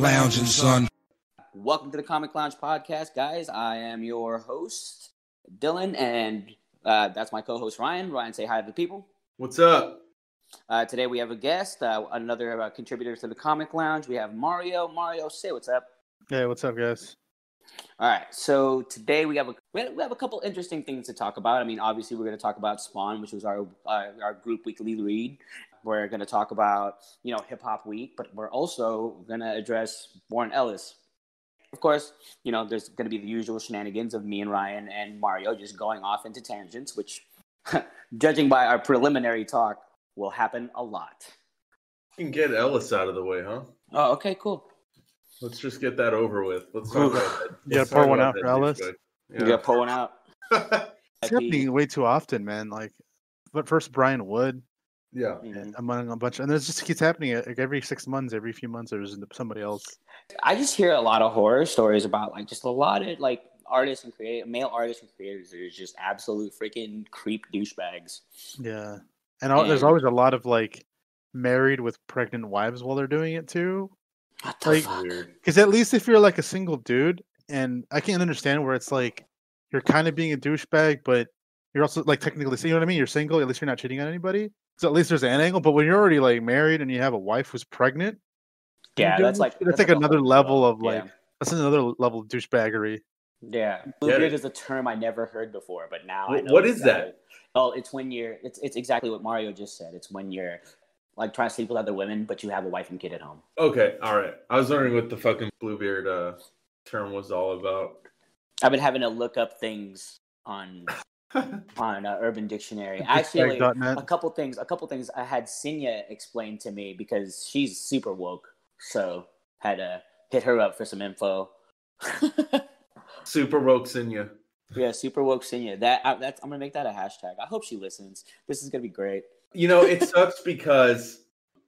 Lounging, son. Welcome to the Comic Lounge podcast, guys. I am your host, Dylan, and that's my co-host, Ryan. Ryan, say hi to the people. What's up? Today we have a guest, another contributor to the Comic Lounge. We have Mario. Mario, say what's up. Hey, what's up, guys? All right, so today we have a couple interesting things to talk about. I mean, obviously we're going to talk about Spawn, which was our group weekly read. We're going to talk about, Hip Hop Week, but we're also going to address Warren Ellis. Of course, there's going to be the usual shenanigans of me and Ryan and Mario just going off into tangents, which, judging by our preliminary talk, will happen a lot. You can get Ellis out of the way, huh? Oh, okay, cool. Let's just get that over with. Let's talk about that. You gotta pour one out for Ellis. Yeah. You gotta pour one out. It's happening way too often, man. But first Brian Wood. Yeah. And among a bunch, and it just keeps happening. Like every 6 months, every few months, there's somebody else. I just hear a lot of horror stories about just a lot of artists and male artists and creators that are just absolute freaking creep douchebags. Yeah, and there's always a lot of married with pregnant wives while they're doing it too. What the fuck? Because at least if you're a single dude, and I can't understand where it's you're kind of being a douchebag, but you're also technically, you know what I mean? You're single, at least you're not cheating on anybody. So at least there's an angle. But when you're already married and you have a wife who's pregnant, that's another level of that's another level of douchebaggery. Yeah, Bluebeard is a term I never heard before, but now I know. What is that? Oh, it's when it's exactly what Mario just said. It's when you're trying to sleep with other women, but you have a wife and kid at home. Okay, all right. I was wondering what the fucking Bluebeard term was all about. I've been having to look up things on Urban Dictionary. Actually, a couple things I had Sinya explain to me because she's super woke, so had to hit her up for some info. Super woke Sinya. Yeah, super woke Sinya. I'm gonna make that a hashtag. I hope she listens. This is gonna be great. It sucks because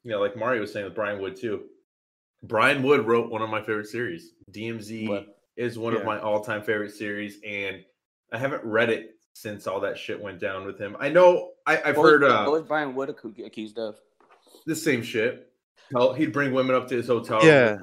like Mario was saying with Brian Wood too. Brian Wood wrote one of my favorite series. DMZ is one of my all-time favorite series, and I haven't read it since all that shit went down with him. I know I've heard. What was Brian Wood accused of? The same shit. He'd bring women up to his hotel. Yeah.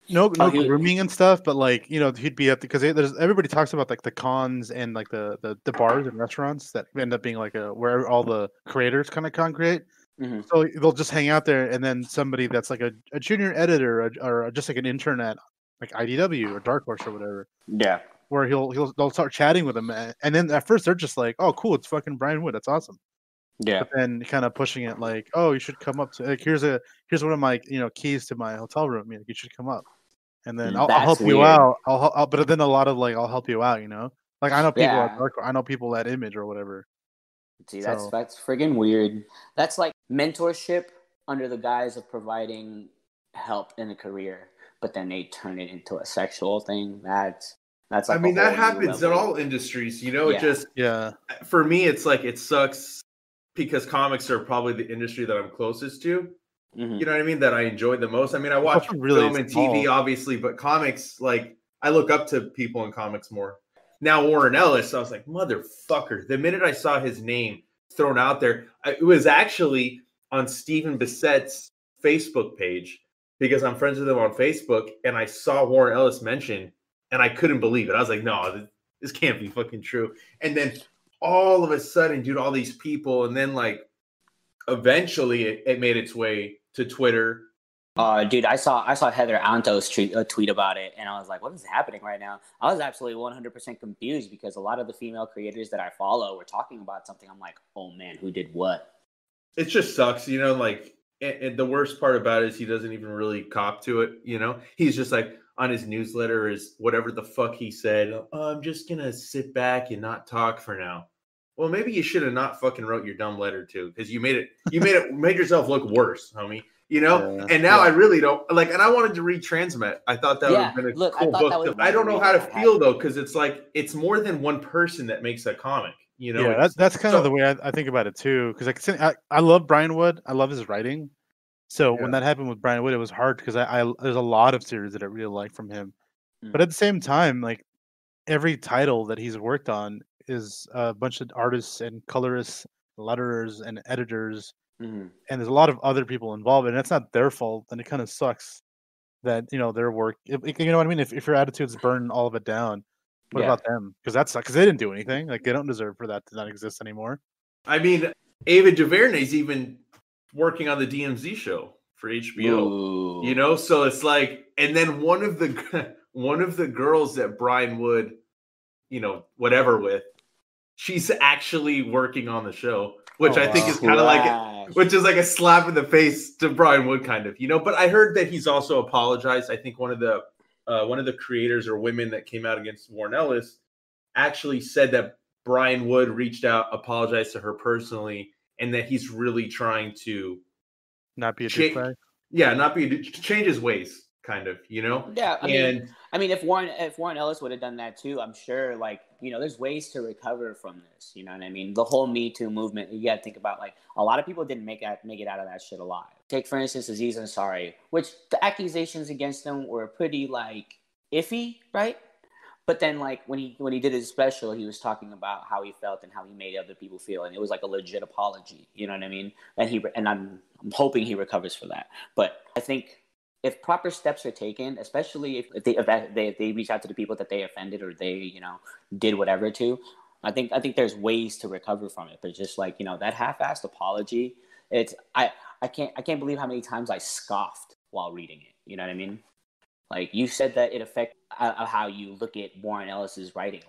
No grooming and stuff, but he'd be at because everybody talks about the cons and the bars and restaurants that end up being where all the creators kind of congregate. Mm-hmm. So they'll just hang out there, and then somebody that's a junior editor or just an intern at IDW or Dark Horse or whatever. Yeah. Where they'll start chatting with him, and then at first they're just oh, cool, it's fucking Brian Wood, that's awesome. Yeah. But then kind of pushing it oh, you should come up to here's one of my keys to my hotel room. You should come up, and then I'll help you out. But then a lot of I'll help you out. I know people at Dark Horse, I know people at Image or whatever. See, that's friggin' weird. That's mentorship under the guise of providing help in a career, but then they turn it into a sexual thing. That's that happens in all industries. It just for me, it's it sucks because comics are probably the industry that I'm closest to. Mm-hmm. You know what I mean? That I enjoy the most. I mean, I watch film and TV, obviously, but comics, I look up to people in comics more. Now, Warren Ellis, I was like, motherfucker. The minute I saw his name thrown out there, it was actually on Stephen Bissett's Facebook page because I'm friends with him on Facebook, and I saw Warren Ellis mentioned, and I couldn't believe it. I was like, no, this can't be fucking true. And then all of a sudden, dude, all these people, and then eventually it made its way to Twitter. Dude, I saw Heather Antos tweet about it, and I was like, what is happening right now? I was absolutely 100% confused because a lot of the female creators that I follow were talking about something. I'm like, oh man, who did what? It just sucks, and the worst part about it is he doesn't even really cop to it, He's just on his newsletter is whatever the fuck he said. Oh, I'm just going to sit back and not talk for now. Well, maybe you should have not fucking wrote your dumb letter too, because you made yourself look worse, homie. And now I really don't and I wanted to read Transmet. I thought that would have been a cool book. I don't know how to feel though, because it's it's more than one person that makes a comic. Yeah, that's kind of the way I think about it too. Because I love Brian Wood. I love his writing. So when that happened with Brian Wood, it was hard because there's a lot of series that I really like from him. But at the same time, every title that he's worked on is a bunch of artists and colorists, letterers and editors, and there's a lot of other people involved, and that's not their fault. And it kind of sucks that their work. You know what I mean? If your attitude's burn all of it down, what about them? Because they didn't do anything. Like they don't deserve for that to not exist anymore. I mean, Ava DuVernay's even working on the DMZ show for HBO. Ooh. So it's like, and then one of the girls that Brian Wood, whatever with, she's actually working on the show, which I think is kind of like, which is like a slap in the face to Brian Wood, kind of, But I heard that he's also apologized. I think one of the creators or women that came out against Warren Ellis actually said that Brian Wood reached out, apologized to her personally, and that he's really trying to not be a douchebag. Yeah, change his ways. Kind of, Yeah, I mean, if Warren Ellis would have done that too, I'm sure, there's ways to recover from this. You know what I mean? The whole Me Too movement. You got to think about a lot of people didn't make it out of that shit alive. Take for instance Aziz Ansari, which the accusations against him were pretty iffy, right? But then when he did his special, he was talking about how he felt and how he made other people feel, and it was like a legit apology. You know what I mean? And I'm hoping he recovers for that. But I think, if proper steps are taken, especially if they reach out to the people that they offended or they did whatever to, I think there's ways to recover from it. But just that half-assed apology, I can't believe how many times I scoffed while reading it. You know what I mean? You said that it affects how you look at Warren Ellis's writing.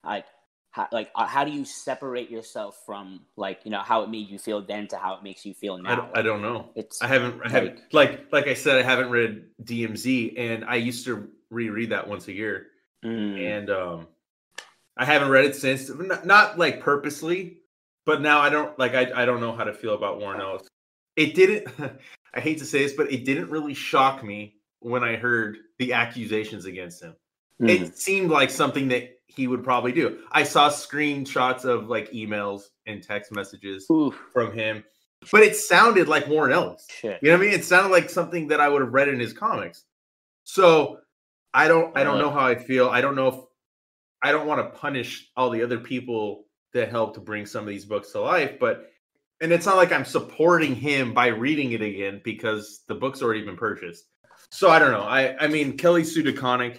How do you separate yourself from how it made you feel then to how it makes you feel now? I don't know. I haven't like I said, I haven't read DMZ, and I used to reread that once a year, and I haven't read it since. Not purposely, but now I don't I don't know how to feel about Warren Ellis. It didn't. I hate to say this, but it didn't really shock me when I heard the accusations against him. It seemed like something that he would probably do. I saw screenshots of emails and text messages from him, but it sounded like Warren Ellis. Shit. You know what I mean? It sounded like something that I would have read in his comics. So I don't know how I feel. I don't know if I don't want to punish all the other people that helped to bring some of these books to life, and it's not like I'm supporting him by reading it again because the book's already been purchased. So I don't know. I mean, Kelly Sue DeConnick,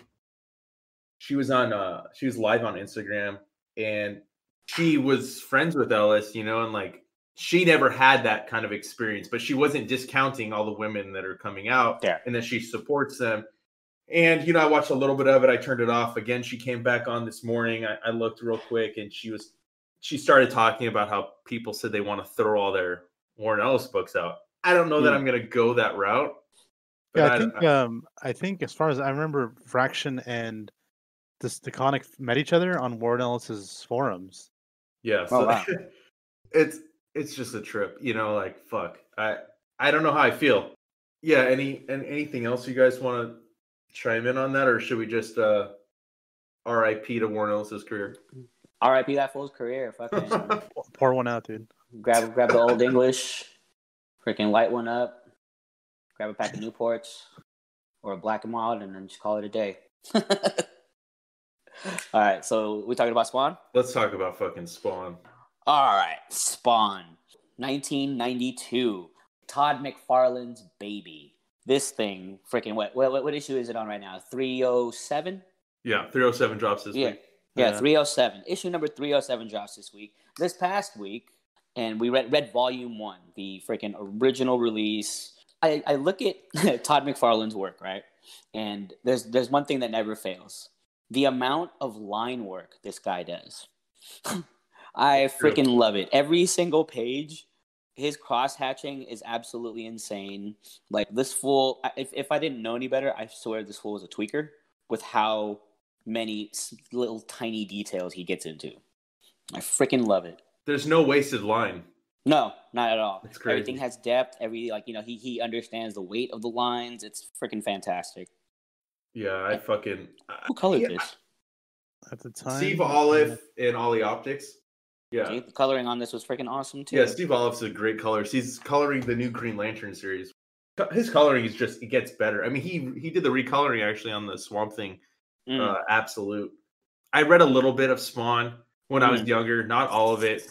she was live on Instagram, and she was friends with Ellis, and she never had that kind of experience, but she wasn't discounting all the women that are coming out and that she supports them. And, I watched a little bit of it. I turned it off again. She came back on this morning. I looked real quick, and she started talking about how people said they want to throw all their Warren Ellis books out. I don't know that I'm going to go that route. Yeah, I think as far as I remember, Fraction and DeConnick met each other on Warren Ellis's forums. Yeah, so wow. it's just a trip, fuck. I don't know how I feel. Yeah, anything else you guys want to chime in on that, or should we just R.I.P. to Warren Ellis's career? R.I.P. that fool's career. Fucking pour one out, dude. Grab the Old English, freaking light one up. Grab a pack of Newports or a Black and Mild, and then just call it a day. All right, so we talking about Spawn? Let's talk about fucking Spawn. All right, Spawn, 1992. Todd McFarlane's baby. This thing, freaking what issue is it on right now? 307? Yeah, 307 drops this week. Yeah, 307. Issue number 307 drops this week. This past week, and we read Vol.1, the freaking original release. I look at Todd McFarlane's work, right? And there's one thing that never fails. The amount of line work this guy does. I freaking love it. Every single page, his cross-hatching is absolutely insane. This fool, if I didn't know any better, I swear this fool was a tweaker with how many little tiny details he gets into. I freaking love it. There's no wasted line. No, not at all. It's crazy. Everything has depth. He understands the weight of the lines. It's freaking fantastic. Yeah, who colored this? At the time, Steve Olive and Ollie Optics. Yeah, the coloring on this was freaking awesome too. Yeah, Steve Olive's a great colorist. He's coloring the new Green Lantern series. His coloring is it gets better. I mean, he did the recoloring actually on the Swamp Thing. Absolute. I read a little bit of Spawn when I was younger, not all of it.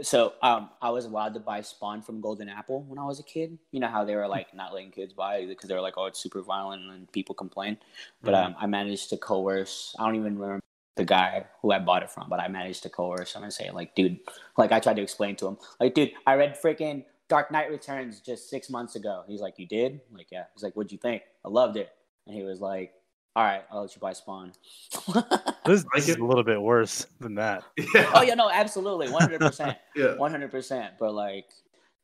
So I was allowed to buy Spawn from Golden Apple when I was a kid. You know how they were like not letting kids buy it because they were like, oh, it's super violent and people complain. But I managed to coerce. I don't even remember the guy who I bought it from, but I managed to coerce him and say, like, dude, like I tried to explain to him, like, dude, I read freaking Dark Knight Returns just 6 months ago. He's like, you did? I'm like, yeah. He's like, what'd you think? I loved it. And he was like, all right, I'll let you buy Spawn. This is a little bit worse than that. Yeah. Oh yeah, no, absolutely, 100%, yeah, 100%. But like,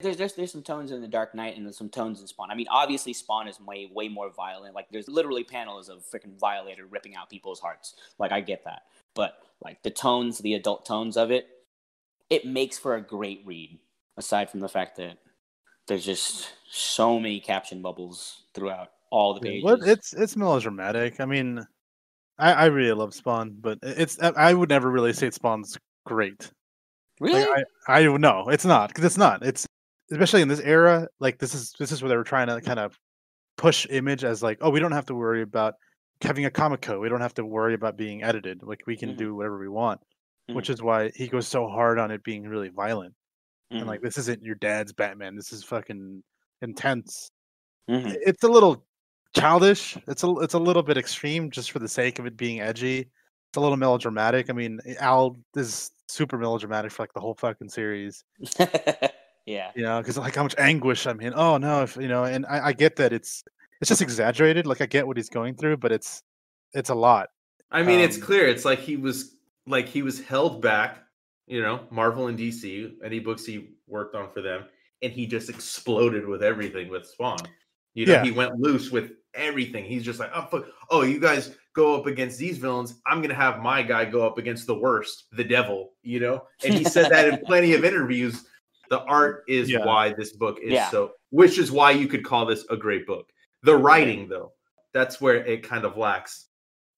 there's some tones in the Dark Knight and there's some tones in Spawn. I mean, obviously, Spawn is way more violent. Like, there's literally panels of freaking Violator ripping out people's hearts. Like, I get that, but like the tones, the adult tones of it, it makes for a great read. Aside from the fact that there's just so many caption bubbles throughout all the pages. Well, it's melodramatic. I mean, I really love Spawn, but I would never really say Spawn's great. Really? Like, I no, it's not, because it's not. It's especially in this era. Like, this is where they were trying to kind of push Image as like, oh, we don't have to worry about having a comic code. We don't have to worry about being edited. Like, we can do whatever we want, which is why he goes so hard on it being really violent. And like, this isn't your dad's Batman. This is fucking intense. It's a little childish. It's a little bit extreme just for the sake of it being edgy. It's a little melodramatic. I mean, Al is super melodramatic for like the whole fucking series. Yeah. You know, because like how much anguish I'm in. Oh no, if you know, and I get that it's just exaggerated. Like, I get what he's going through, but it's a lot. I mean, it's clear. It's like he was held back. You know, Marvel and DC, any books he worked on for them, and he just exploded with everything with Spawn. You know, he went loose with everything. He's just like, oh, you guys go up against these villains. I'm going to have my guy go up against the worst, the devil, you know? And he said that in plenty of interviews. The art is why this book is so, which is why you could call this a great book. The writing, though, that's where it kind of lacks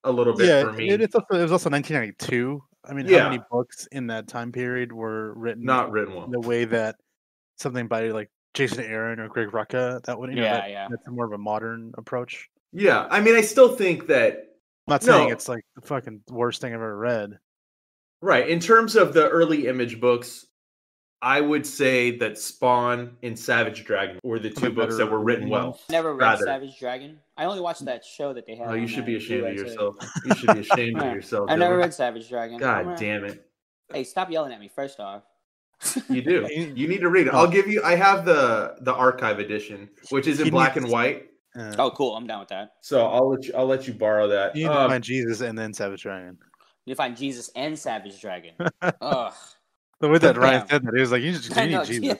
a little bit for me. It was also 1992. I mean, how many books in that time period were written? Not written well. The way that something by like Jason Aaron or Greg Rucka, that would, that's more of a modern approach. Yeah, I mean, I still think that. I'm not saying it's like the fucking worst thing I've ever read. Right. In terms of the early Image books, I would say that Spawn and Savage Dragon were the two books that were written well. Never read Savage Dragon. I only watched that show that they had. Oh, you should be ashamed of yourself. You should be ashamed of yourself. I never read Savage Dragon. God damn it. Hey, stop yelling at me, first off. You do. You need to read it. I'll give you. I have the archive edition, which is in black and white. Oh, cool. I'm down with that. So I'll let you borrow that. You need to find Jesus and then Savage Dragon. You find Jesus and Savage Dragon. Ugh. The way that Ryan said that, he was like, you need Jesus.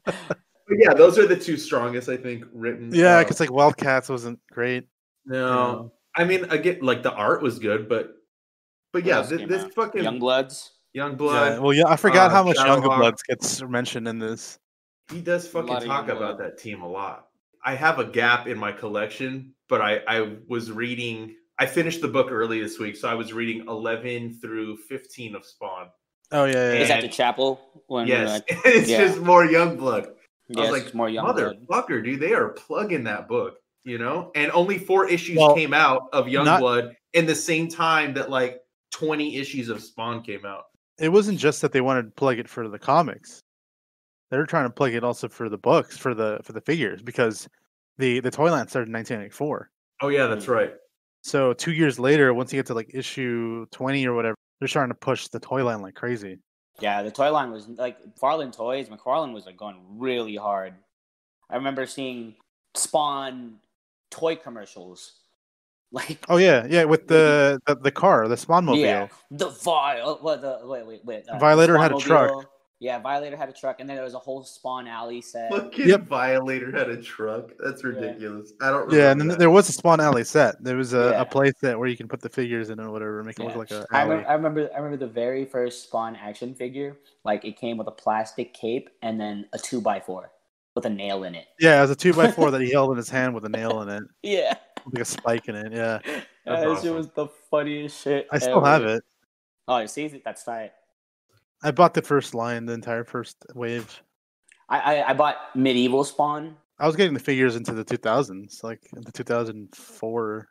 But yeah, those are the two strongest, I think, written. Yeah, because like Wildcats wasn't great. No, I mean, again, like the art was good, but yeah, this fucking Youngbloods. Youngblood. Yeah, well, I forgot how much Youngbloods gets mentioned in this. He does fucking talk about that team a lot. I have a gap in my collection, but I was reading. I finished the book early this week, so I was reading 11 through 15 of Spawn. Oh yeah. Is that the chapel? Yes, it's just more Youngblood. I was like, more motherfucker, dude, they are plugging that book, you know? And only 4 issues came out of Youngblood in the same time that like 20 issues of Spawn came out. It wasn't just that they wanted to plug it for the comics. They were trying to plug it also for the books, for the figures, because the toy line started in 1994. Oh yeah, that's right. So 2 years later, once you get to like issue 20 or whatever, they're trying to push the toy line like crazy. Yeah, the toy line was like McFarlane Toys. McFarlane was like going really hard. I remember seeing Spawn toy commercials. Like, oh yeah, with the car, the Spawnmobile. Yeah, the wait. Violator had a truck. Yeah, Violator had a truck, and then there was a whole Spawn Alley set. Fucking Violator had a truck. That's ridiculous. I don't remember. Yeah, and then there was a Spawn Alley set. There was a play set where you can put the figures in or whatever, make it look like a alley. I remember the very first Spawn action figure. Like, it came with a plastic cape and then a 2x4 with a nail in it. Yeah, it was a 2x4 that he held in his hand with a nail in it. Yeah. Like a spike in it, yeah. That awesome. Shit was the funniest shit I still have it. Oh, you see? That's tight. I bought the first line, the entire first wave. I bought Medieval Spawn. I was getting the figures into the 2000s, like the 2004,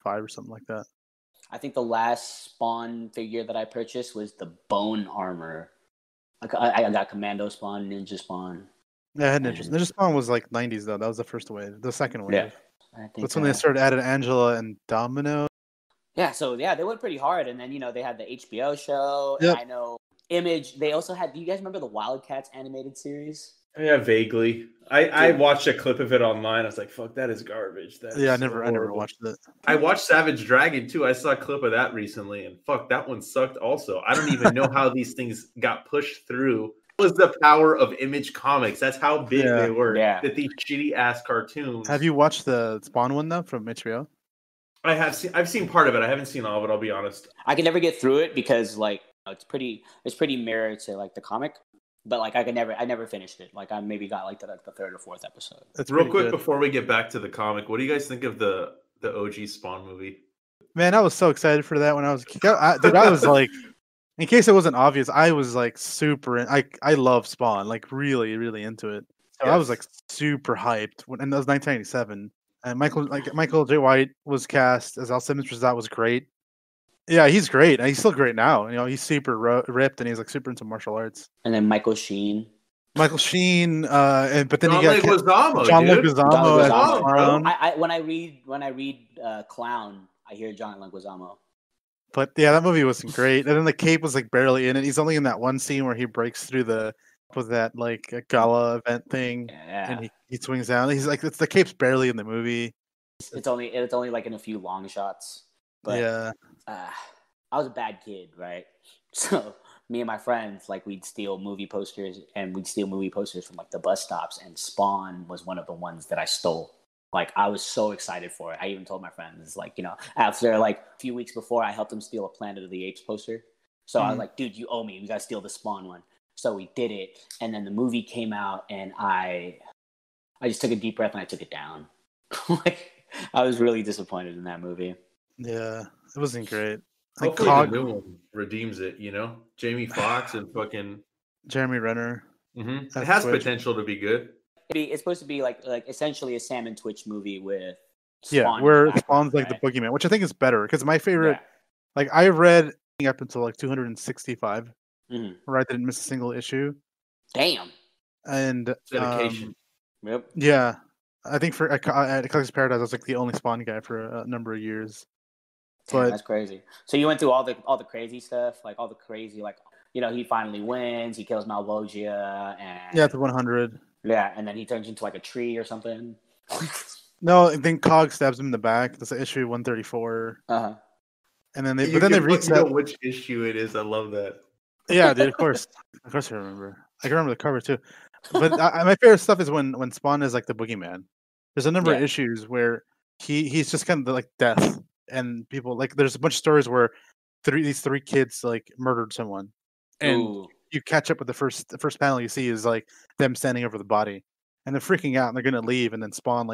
5 or something like that. I think the last Spawn figure that I purchased was the Bone Armor. I got Commando Spawn, Ninja Spawn. Yeah, I had Ninja Spawn was like 90s though. That was the first wave. The second wave. Yeah, I think that's when they started adding Angela and Domino. Yeah, so yeah, they went pretty hard, and then they had the HBO show. Yep. And I know Image. They also had. Do you guys remember the Wildcats animated series? Yeah, vaguely. I watched a clip of it online. I was like, "Fuck, that is garbage." I never watched it. I watched Savage Dragon too. I saw a clip of that recently, and fuck, that one sucked. Also, I don't even know how these things got pushed through. It was the power of Image Comics. That's how big they were. Yeah. That these shitty ass cartoons. Have you watched the Spawn one though from HBO? I have seen. I've seen part of it. I haven't seen all of it. I'll be honest. I can never get through it because it's pretty mirrored to like the comic. But like I never finished it. Like I maybe got like the third or fourth episode. That's real quick before we get back to the comic. What do you guys think of the OG Spawn movie? Man, I was so excited for that when I was a kid. I was like, in case it wasn't obvious, I was like super. I love Spawn, like really, really into it. So I was like super hyped and that was 1997. And Michael J. White was cast as Al Simmons. That was great. Yeah, he's great. And he's still great now. He's super ripped and he's like super into martial arts. And then Michael Sheen. But then you got John Leguizamo. When I read clown, I hear John Leguizamo. But yeah, that movie wasn't great. And then the cape was like barely in it. He's only in that one scene where he breaks through that like a gala event thing, and he swings down. He's like, the cape's barely in the movie. It's only like in a few long shots. But yeah, I was a bad kid, right? So me and my friends, like, we'd steal movie posters from like the bus stops, and Spawn was one of the ones that I stole. Like, I was so excited for it. I even told my friends, like, after like a few weeks before, I helped them steal a Planet of the Apes poster. So I was like, dude, you owe me. We got to steal the Spawn one. So we did it. And then the movie came out, and I just took a deep breath and I took it down. Like, I was really disappointed in that movie. Yeah, it wasn't great. Hopefully the new one redeems it, Jamie Foxx and fucking Jeremy Renner. Mm-hmm. It has potential to be good. It's supposed to be like essentially a Sam and Twitch movie with Spawn where Spawn's like the boogeyman, which I think is better because my favorite, like I read up until like 265, where I didn't miss a single issue. Damn. And dedication. Yep. Yeah, I think for at Collector's Paradise, I was like the only Spawn guy for a number of years. Damn, that's crazy. So you went through all the crazy stuff, like all the crazy, like he finally wins, he kills Malvogia, and at the 100. Yeah, and then he turns into like a tree or something. No, and then Cog stabs him in the back. That's issue 134. Uh-huh. And then they reset which issue it is. I love that. Yeah, dude. Of course I remember. I can remember the cover too. But my favorite stuff is when Spawn is like the boogeyman. There's a number of issues where he's just kind of like death, and people like there's a bunch of stories where these three kids like murdered someone, and you catch up with the first panel you see is like them standing over the body, and they're freaking out and they're gonna leave, and then Spawn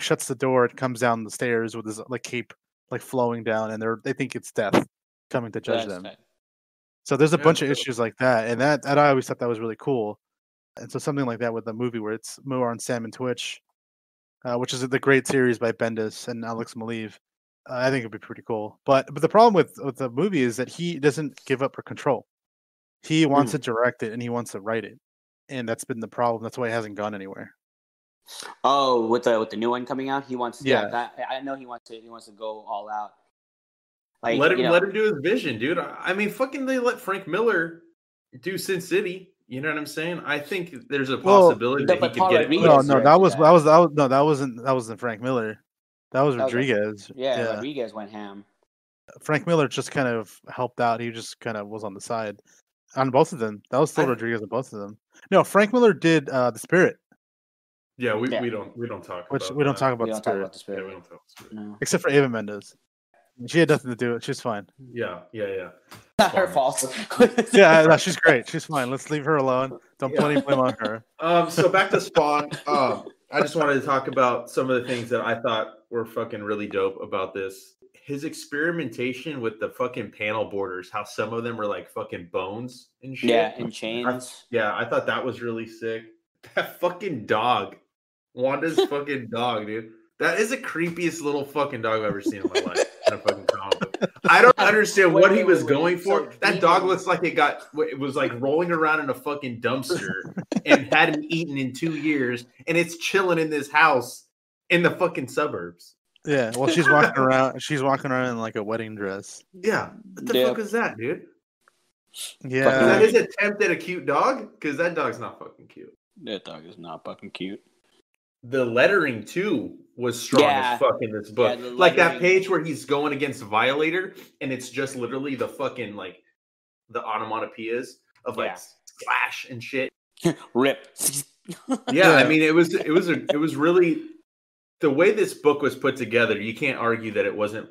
shuts the door and comes down the stairs with his like cape like flowing down, and they think it's death coming to judge them. Right. So there's a bunch of issues like that, and that I always thought that was really cool. And so something like that with the movie where it's more on Sam and Twitch, which is the great series by Bendis and Alex Maleev, I think it'd be pretty cool. But the problem with the movie is that he doesn't give up control. He wants to direct it and he wants to write it, and that's been the problem. That's why it hasn't gone anywhere. Oh, with the new one coming out, he wants. Yeah, I know he wants to go all out. Like, let him do his vision, dude. I mean, fucking, they let Frank Miller do Sin City. You know what I'm saying? I think there's a possibility that he could get it. That wasn't Frank Miller. That was Rodriguez. Rodriguez went ham. Frank Miller just kind of helped out. He just kind of was on the side on both of them. That was still Rodriguez on both of them. No, Frank Miller did The Spirit. Yeah, we don't talk about we don't talk about The Spirit. Yeah, we don't talk about The Spirit. No. Except for Ava Mendes. She had nothing to do with it. She's fine. Yeah. Not her fault. No, she's great. She's fine. Let's leave her alone. Don't put any blame on her. So back to Spawn. I just wanted to talk about some of the things that I thought were fucking really dope about this. His experimentation with the fucking panel borders, how some of them were like fucking bones and shit. Yeah, and chains. I thought that was really sick. That fucking dog. Wanda's fucking dog, dude. That is the creepiest little fucking dog I've ever seen in my life. In a fucking comic book. I don't understand what he was going for. So that dog looks like it was like rolling around in a fucking dumpster and hadn't eaten in 2 years, and it's chilling in this house in the fucking suburbs. Yeah, well, she's walking around. She's walking around in like a wedding dress. Yeah, what the fuck is that, dude? Yeah, is that his attempt at a cute dog? Because that dog's not fucking cute. That dog is not fucking cute. The lettering too was strong as fuck in this book. Yeah, like that page where he's going against Violator, and it's just literally the fucking like the onomatopoeias of like splash and shit. Rip. Yeah, I mean it was really the way this book was put together. You can't argue that it wasn't.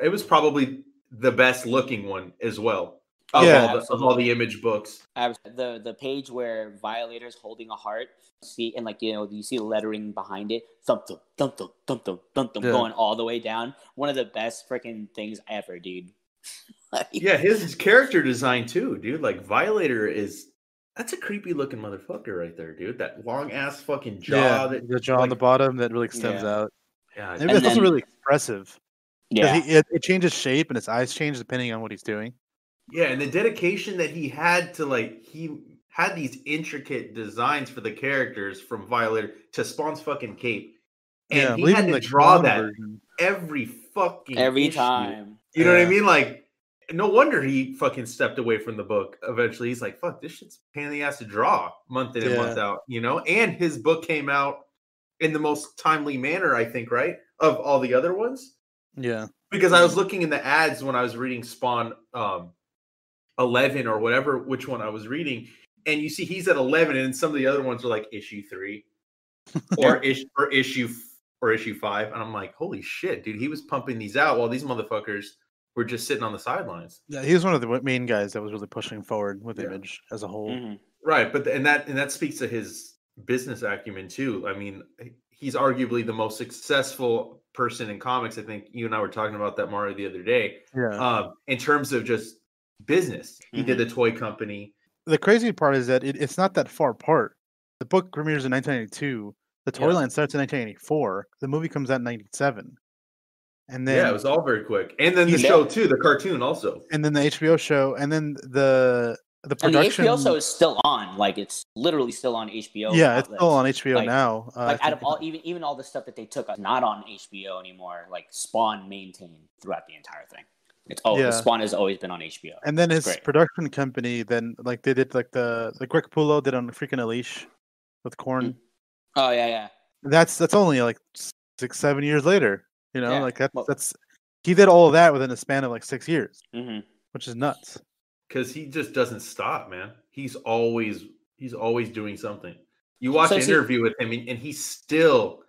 It was probably the best looking one as well. Of all the Image books. The page where Violator's holding a heart, see, and like you see lettering behind it, thump thump thump thump thump thump thump thump, going all the way down. One of the best freaking things ever, dude. Yeah, his character design too, dude. Like Violator that's a creepy looking motherfucker right there, dude. That long ass fucking jaw. Yeah, the jaw on the bottom that really extends out. Yeah, maybe that's also really expressive. Yeah, it changes shape and its eyes change depending on what he's doing. Yeah, and the dedication that he had to he had these intricate designs for the characters from Violator to Spawn's fucking cape. And he had to draw that every issue. time. You know what I mean? Like, no wonder he fucking stepped away from the book. Eventually, he's like, fuck, this shit's a pain in the ass to draw month in and month out, you know? And his book came out in the most timely manner, I think, right? Of all the other ones. Yeah. Because I was looking in the ads when I was reading Spawn 11 or whatever, which one I was reading, and you see he's at 11, and some of the other ones are like issue 3 or issue 5, and I'm like, holy shit, dude, he was pumping these out while these motherfuckers were just sitting on the sidelines. Yeah, he was one of the main guys that was really pushing forward with Image as a whole. Mm-hmm. Right, but and that speaks to his business acumen too. I mean, he's arguably the most successful person in comics. I think you and I were talking about that, Mario, the other day. Yeah. In terms of just business, he did the toy company. The crazy part is that it's not that far apart. The book premieres in 1992. The toy line starts in 1984. The movie comes out in 1997. And then it was all very quick. And then the show too, the cartoon also. And then the HBO show, and then the production. And the HBO show is still on. Like, it's literally still on HBO. Yeah, it's still on HBO now. Like, out of all, even all the stuff that they took, not on HBO anymore. Like, Spawn maintained throughout the entire thing. It's Spawn has always been on HBO. And then his production company, then like they did like the Greg Capullo did on freaking Unleash with Korn. Mm-hmm. Oh yeah. That's only like 6-7 years later. You know, like that's he did all of that within a span of like 6 years, which is nuts. Because he just doesn't stop, man. He's always doing something. You watch an interview with him, and he's still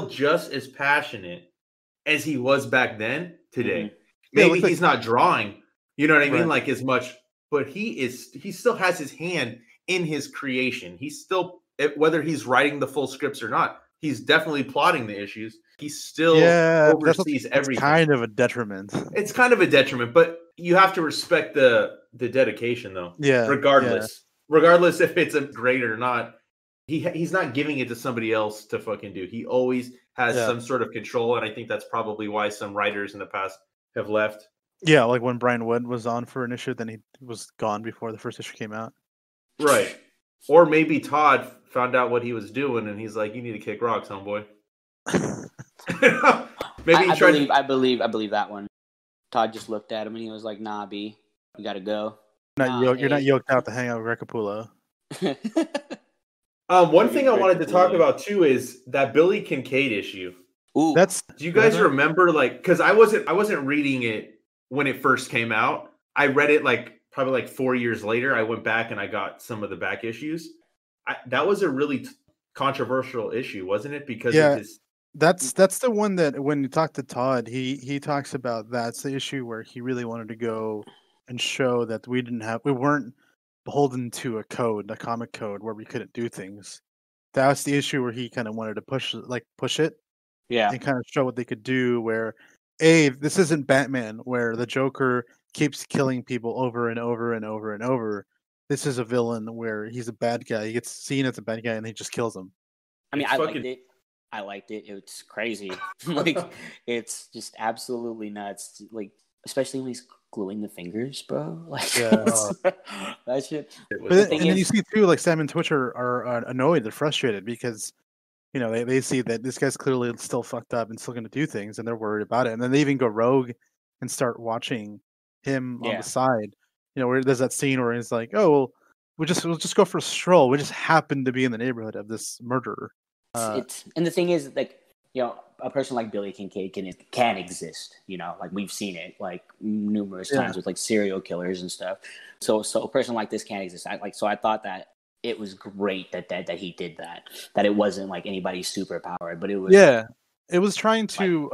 just as passionate as he was back then today. Maybe he's not drawing, you know what I mean, like as much, but he still has his hand in his creation. He's still, whether he's writing the full scripts or not, he's definitely plotting the issues. He still oversees everything. Kind of a detriment. It's kind of a detriment, but you have to respect the dedication, though. Yeah. Regardless if it's a great or not, he's not giving it to somebody else to fucking do. He always has some sort of control, and I think that's probably why some writers in the past have left. Yeah, like when Brian Wood was on for an issue, then he was gone before the first issue came out. Right. Or maybe Todd found out what he was doing, and he's like, "You need to kick rocks, homeboy." Maybe I believe that one. Todd just looked at him and he was like, "Nah, B, you gotta go." You're not yoked out to hang out with Greg Capullo. One thing I wanted to talk about too is that Billy Kincaid issue. Ooh. Do you guys remember, like, because I wasn't reading it when it first came out. I read it probably 4 years later. I went back and I got some of the back issues. That was a really controversial issue, wasn't it? Because of his... that's the one that when you talk to Todd, he talks about that's the issue where he really wanted to go and show that we weren't beholden to a comic code where we couldn't do things. That's the issue where he kind of wanted to push it. Yeah. And kind of show what they could do where, this isn't Batman where the Joker keeps killing people over and over and over and over. This is a villain where he's a bad guy. He gets seen as a bad guy and he just kills them. I mean, I liked it. I liked it. It's crazy. Like, it's just absolutely nuts. Like, especially when he's gluing the fingers, bro. Like, that shit. But then you see too, like Sam and Twitch are annoyed. They're frustrated because they see that this guy's clearly still fucked up and still going to do things, and they're worried about it. And then they even go rogue and start watching him on the side. Where there's that scene where he's like, "Oh, well, we'll just go for a stroll. We just happen to be in the neighborhood of this murderer." And the thing is, like, a person like Billy Kincaid can exist. Like we've seen it like numerous times with like serial killers and stuff. So a person like this can exist. So I thought that it was great that he did that. That it wasn't like anybody super powered, but it was it was trying to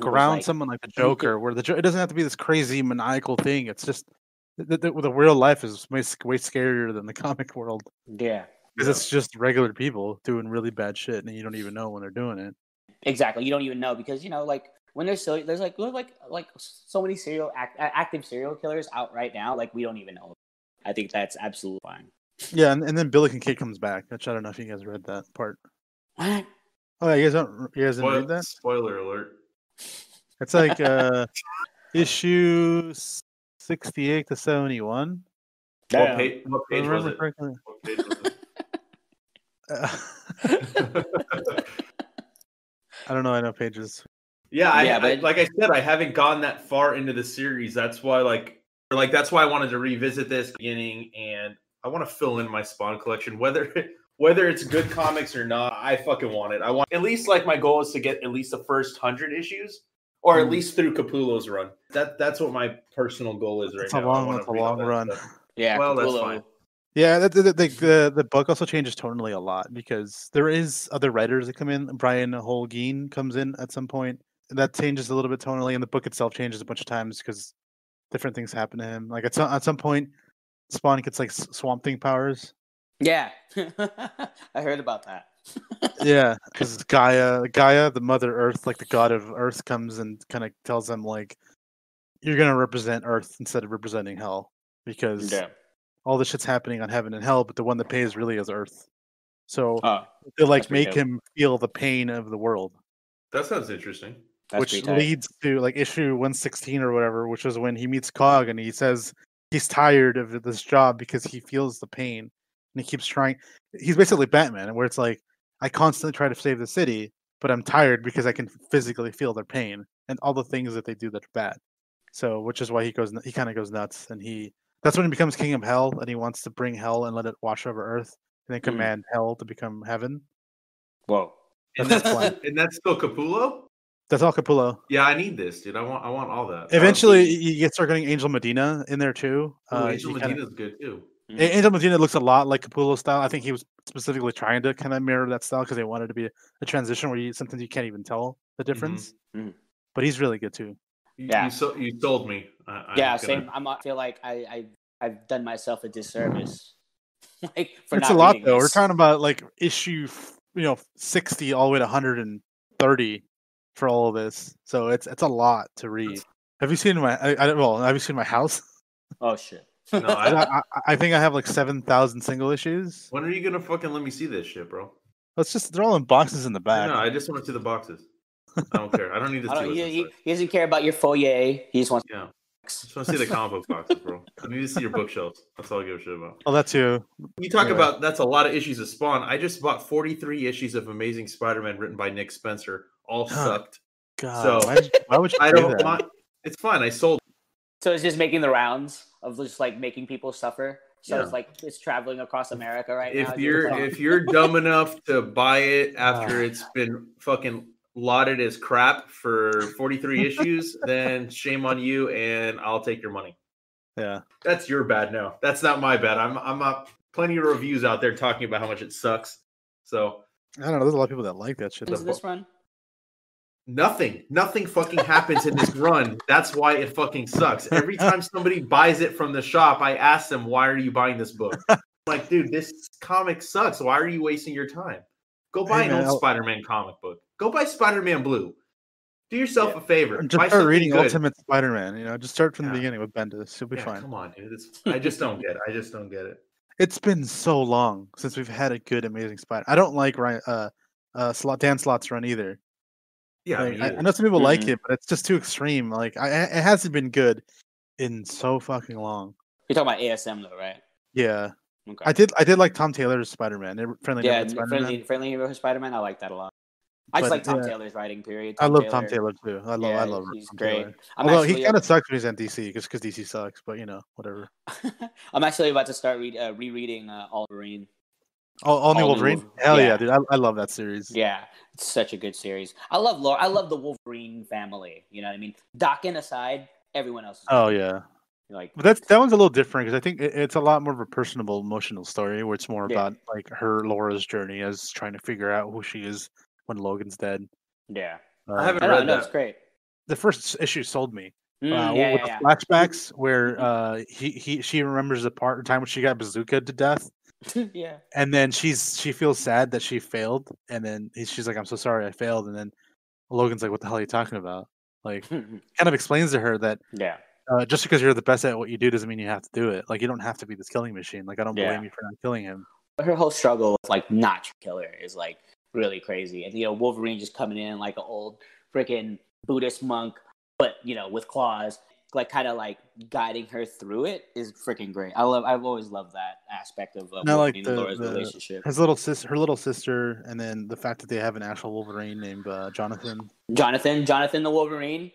ground someone like the Joker, where it doesn't have to be this crazy maniacal thing. It's just the real life is way scarier than the comic world. Yeah. Because it's just regular people doing really bad shit, and you don't even know when they're doing it. Exactly, you don't even know because like when there's so many active serial killers out right now. Like we don't even know. I think that's absolutely fine. Yeah, and then Billy Kincaid comes back. Which I don't know if you guys read that part. What? Oh, yeah, you guys didn't read that? Spoiler alert! It's like issue 68 to 71. What page was it? What page was it? I don't know. I know pages. Yeah, but like I said, I haven't gone that far into the series. That's why, that's why I wanted to revisit this beginning, and I want to fill in my Spawn collection, whether it's good comics or not. I fucking want it. I want at least my goal is to get at least the first 100 issues, or at least through Capullo's run. That's what my personal goal is right now. That's a long run. Yeah, well, Capullo. that's fine. Yeah, the book also changes tonally a lot because there is other writers that come in. Brian Holguin comes in at some point, and that changes a little bit tonally, and the book itself changes a bunch of times because different things happen to him. Like at some point, Spawn gets like Swamp Thing powers. Yeah, I heard about that. Yeah, because Gaia, the Mother Earth, like the god of Earth, comes and kind of tells them like, you're gonna represent Earth instead of representing Hell because. Yeah. All the shit's happening on heaven and hell, but the one that pays really is Earth. So they make him feel the pain of the world. That sounds interesting. Which leads to like issue 116 or whatever, which is when he meets Cog and he says he's tired of this job because he feels the pain and he keeps trying. He's basically Batman, where it's like, I constantly try to save the city, but I'm tired because I can physically feel their pain and all the things that they do that are bad. So, which is why he kind of goes nuts, and that's when he becomes king of hell, and he wants to bring hell and let it wash over Earth, and then command hell to become heaven. Whoa! And that's still Capullo? That's all Capullo. Yeah, I need this, dude. I want all that. Eventually, you start getting Angel Medina in there too. Angel Medina's good too. Angel Medina looks a lot like Capullo style. I think he was specifically trying to kind of mirror that style because they wanted to be a transition where sometimes you can't even tell the difference. Mm-hmm. But he's really good too. Yeah, you sold me. Same. I feel like I've done myself a disservice. It's a lot though. We're talking about like issue 60 all the way to 130 for all of this, so it's a lot to read. Have you seen have you seen my house? Oh shit! No, I think I have like 7,000 single issues. When are you gonna fucking let me see this shit, bro? They're all in boxes in the back. No, I just want to see the boxes. I don't care. I don't need to see he doesn't care about your foyer. He just wants. Yeah. I just want to see the comic book boxes, bro. I need to see your bookshelves. That's all I give a shit about. Oh, that's you. You talk about that's a lot of issues of Spawn. I just bought 43 issues of Amazing Spider-Man written by Nick Spencer. All sucked. God, so why would you I don't want. It's fine. I sold. So it's just making the rounds of just like making people suffer. So it's like it's traveling across America right now. If you're dumb enough to buy it after it's been fucking lauded as crap for 43 issues, then shame on you, and I'll take your money. Yeah, that's your bad. No, that's not my bad. I'm not. Plenty of reviews out there talking about how much it sucks. So I don't know. There's a lot of people that like that shit. Is this run? Nothing fucking happens in this run. That's why it fucking sucks. Every time somebody buys it from the shop, I ask them, why are you buying this book? I'm like, dude, this comic sucks. Why are you wasting your time? Go buy an old Spider-Man comic book. Go buy Spider-Man Blue. Do yourself a favor. Just start reading Ultimate Spider-Man. Just start from the beginning with Bendis. You'll be fine. Come on, dude. I just don't get it. It's been so long since we've had a good Amazing Spider. I don't like Dan Slott's run either. Yeah, like, I know some people like it, but it's just too extreme. Like it hasn't been good in so fucking long. You're talking about ASM though, right? Yeah. Okay. I did like Tom Taylor's Spider-Man. Friendly Neighborhood Spider-Man. I like that a lot. I just like Tom Taylor's writing. Period. I love Tom Taylor too. I love he's Tom great. Taylor. Although he kind of sucks when he's on DC, just because DC sucks. But whatever. I'm actually about to start rereading Wolverine. All New Wolverine. Hell yeah, dude! I love that series. Yeah, it's such a good series. I love the Wolverine family. You know what I mean? Dokken aside, everyone else. Yeah. But that one's a little different because I think it's a lot more of a personable, emotional story where it's more about like Laura's journey as trying to figure out who she is when Logan's dead. Yeah, I haven't read that. It's great. The first issue sold me. With the flashbacks where she remembers the time when she got bazookaed to death. Yeah, and then she feels sad that she failed, and then she's like, "I'm so sorry, I failed." And then Logan's like, "What the hell are you talking about?" Like, kind of explains to her that just because you're the best at what you do doesn't mean you have to do it. Like, you don't have to be this killing machine. Like, I don't blame you for not killing him. Her whole struggle with like not to kill her is like really crazy, and Wolverine just coming in like an old freaking Buddhist monk, but with claws, like kind of like guiding her through it is freaking great. I've always loved that aspect of Wolverine and Laura's relationship. Her little sister, and then the fact that they have an actual Wolverine named Jonathan the Wolverine.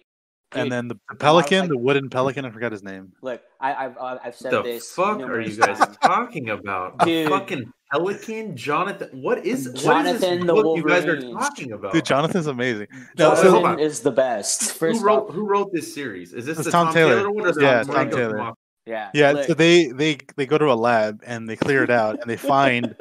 Dude, and then the pelican, the wooden pelican, I forgot his name. Look, I've said the this. Fuck are you guys talking about? Dude. A fucking pelican, Jonathan. What is Jonathan the Wolverine? You guys are talking about? Dude, Jonathan's amazing. Jonathan is the best. Who wrote this series? Is this the Tom Taylor? Yeah, Tom Taylor. Yeah. Look. So they go to a lab and they clear it out and they find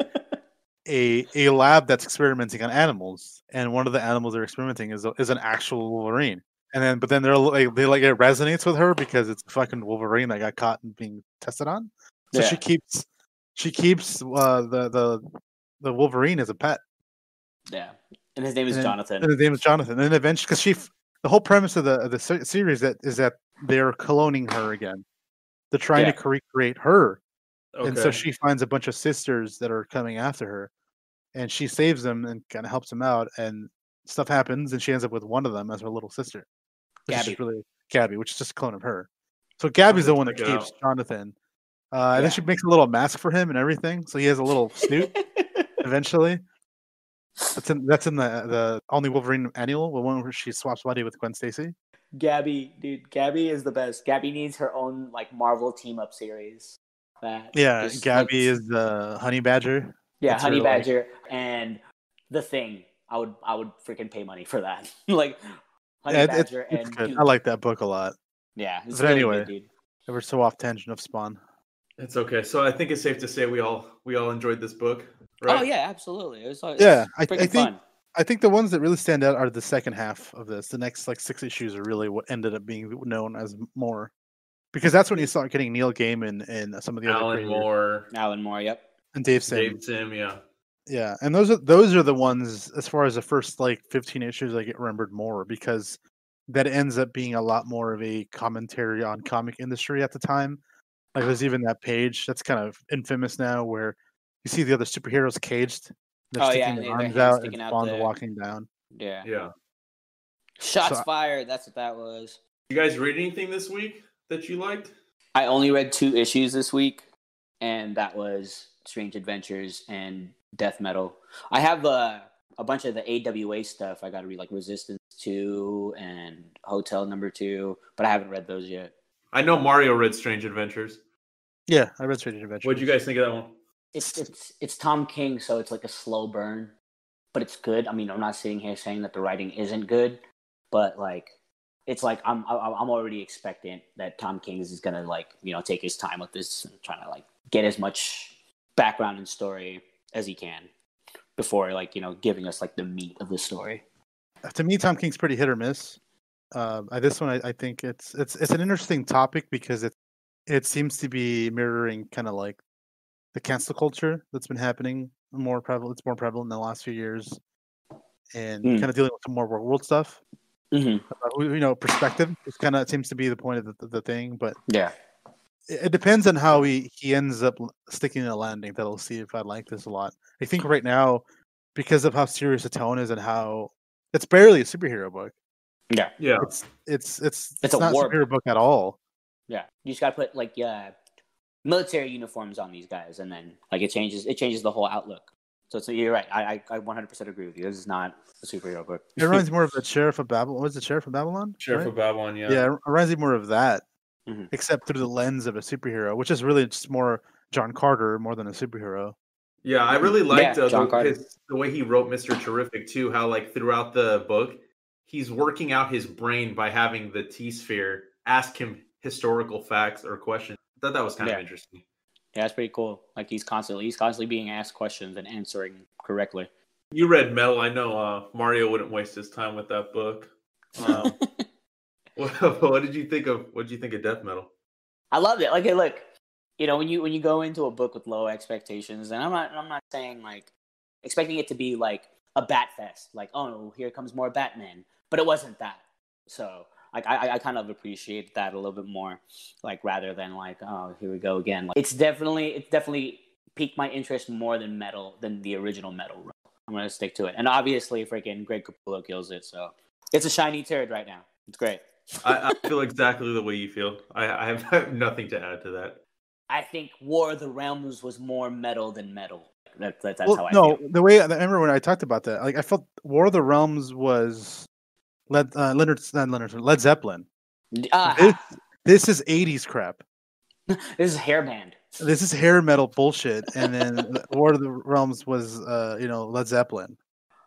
a lab that's experimenting on animals, and one of the animals they're experimenting is an actual Wolverine. But then it resonates with her because it's fucking Wolverine that got caught and being tested on. So she keeps the Wolverine as a pet. Yeah, and his name is Jonathan. And eventually, because the whole premise of the series is that they're cloning her again. They're trying to recreate her, and so she finds a bunch of sisters that are coming after her, and she saves them and kind of helps them out, and stuff happens, and she ends up with one of them as her little sister. Gabby, which is just a clone of her. So Gabby's the one that keeps Jonathan. And then she makes a little mask for him and everything, so he has a little snoot eventually. That's in the Only Wolverine annual, the one where she swaps body with Gwen Stacy. Gabby is the best. Gabby needs her own like Marvel team up series. Gabby is the Honey Badger. Yeah, that's Honey Badger and the Thing. I would freaking pay money for that. Like Honey Badger it's good. I like that book a lot. Yeah, but really anyway, good, dude. We're so off tangent of Spawn. It's okay. So I think it's safe to say we all enjoyed this book, right? Oh yeah, absolutely. It was fun. I think the ones that really stand out are the second half of this. The next 6 issues are really what ended up being known as more, because that's when you start getting Neil Gaiman and some of the other creators. Alan Moore, yep, and Dave Sim. Yeah, and those are the ones, as far as the first 15 issues, I get remembered more because that ends up being a lot more of a commentary on comic industry at the time. Like there's even that page that's kind of infamous now where you see the other superheroes caged. They're sticking their arms out and Spawn's walking down. Yeah. Shots fired. That's what that was. You guys read anything this week that you liked? I only read 2 issues this week, and that was Strange Adventures and Death Metal. I have a bunch of the AWA stuff I got to read, like Resistance 2 and Hotel Number 2, but I haven't read those yet. I know Mario read Strange Adventures. Yeah, I read Strange Adventures. What'd you guys think of that one? It's Tom King, so it's like a slow burn, but it's good. I mean, I'm not sitting here saying that the writing isn't good, but it's like I'm already expectant that Tom King is gonna take his time with this and trying to get as much background and story as he can before giving us the meat of the story. To me, Tom King's pretty hit or miss. This one, I think it's an interesting topic because it seems to be mirroring kind of like the cancel culture that's been happening more prevalent. It's more prevalent in the last few years, and kind of dealing with some more world stuff. Mm-hmm. Perspective. It kind of seems to be the point of the thing, but yeah, it depends on how he ends up sticking in a landing. That'll see if I like this a lot. I think right now because of how serious the tone is and how it's barely a superhero book. Yeah. It's a not a war superhero book at all. Yeah, you just gotta put like military uniforms on these guys, and then like it changes the whole outlook. So you're right. I 100% agree with you. This is not a superhero book. It reminds me more of the Sheriff of Babylon. Was it Sheriff of Babylon? Sheriff of Babylon, yeah. Yeah, it reminds me more of that, except through the lens of a superhero, which is really just more John Carter more than a superhero. Yeah, I really liked the way he wrote Mr. Terrific too. How like throughout the book, he's working out his brain by having the T-Sphere ask him historical facts or questions. I thought that was kind of interesting. Yeah, that's pretty cool. Like he's constantly being asked questions and answering correctly. You read Metal. I know Mario wouldn't waste his time with that book. What did you think of Death Metal? I loved it. Like, hey, look, when you go into a book with low expectations, and I'm not saying like expecting it to be like a bat fest, like, oh, here comes more Batman, but it wasn't that. So like I kind of appreciate that a little bit more, like rather than like, oh, here we go again. Like, it's definitely piqued my interest more than the original Metal run. I'm gonna stick to it, and obviously, freaking Greg Capullo kills it. So it's a shiny turd right now. It's great. I feel exactly the way you feel. I have nothing to add to that. I think War of the Realms was more metal than metal. That's how I feel. The way I remember when I talked about that, like I felt War of the Realms was Led Zeppelin. This is 80s crap. This is hairband. This is hair metal bullshit. And then War of the Realms was Led Zeppelin.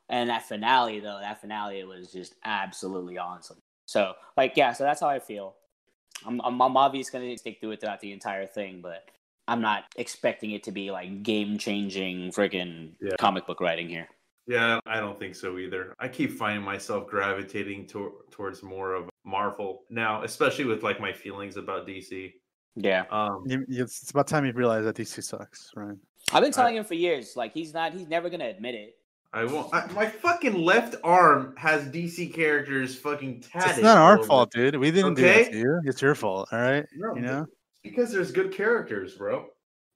And that finale was just absolutely awesome. So so that's how I feel. I'm obviously going to stick to it throughout the entire thing, but I'm not expecting it to be like game-changing freaking comic book writing here. Yeah, I don't think so either. I keep finding myself gravitating towards more of Marvel now, especially with like my feelings about DC. Yeah. It's about time you realize that DC sucks, right? I've been telling him for years. Like he's never going to admit it. I won't. My fucking left arm has DC characters fucking tatted. It's not our fault, dude. We didn't do that to you. It's your fault, all right? No, because there's good characters, bro.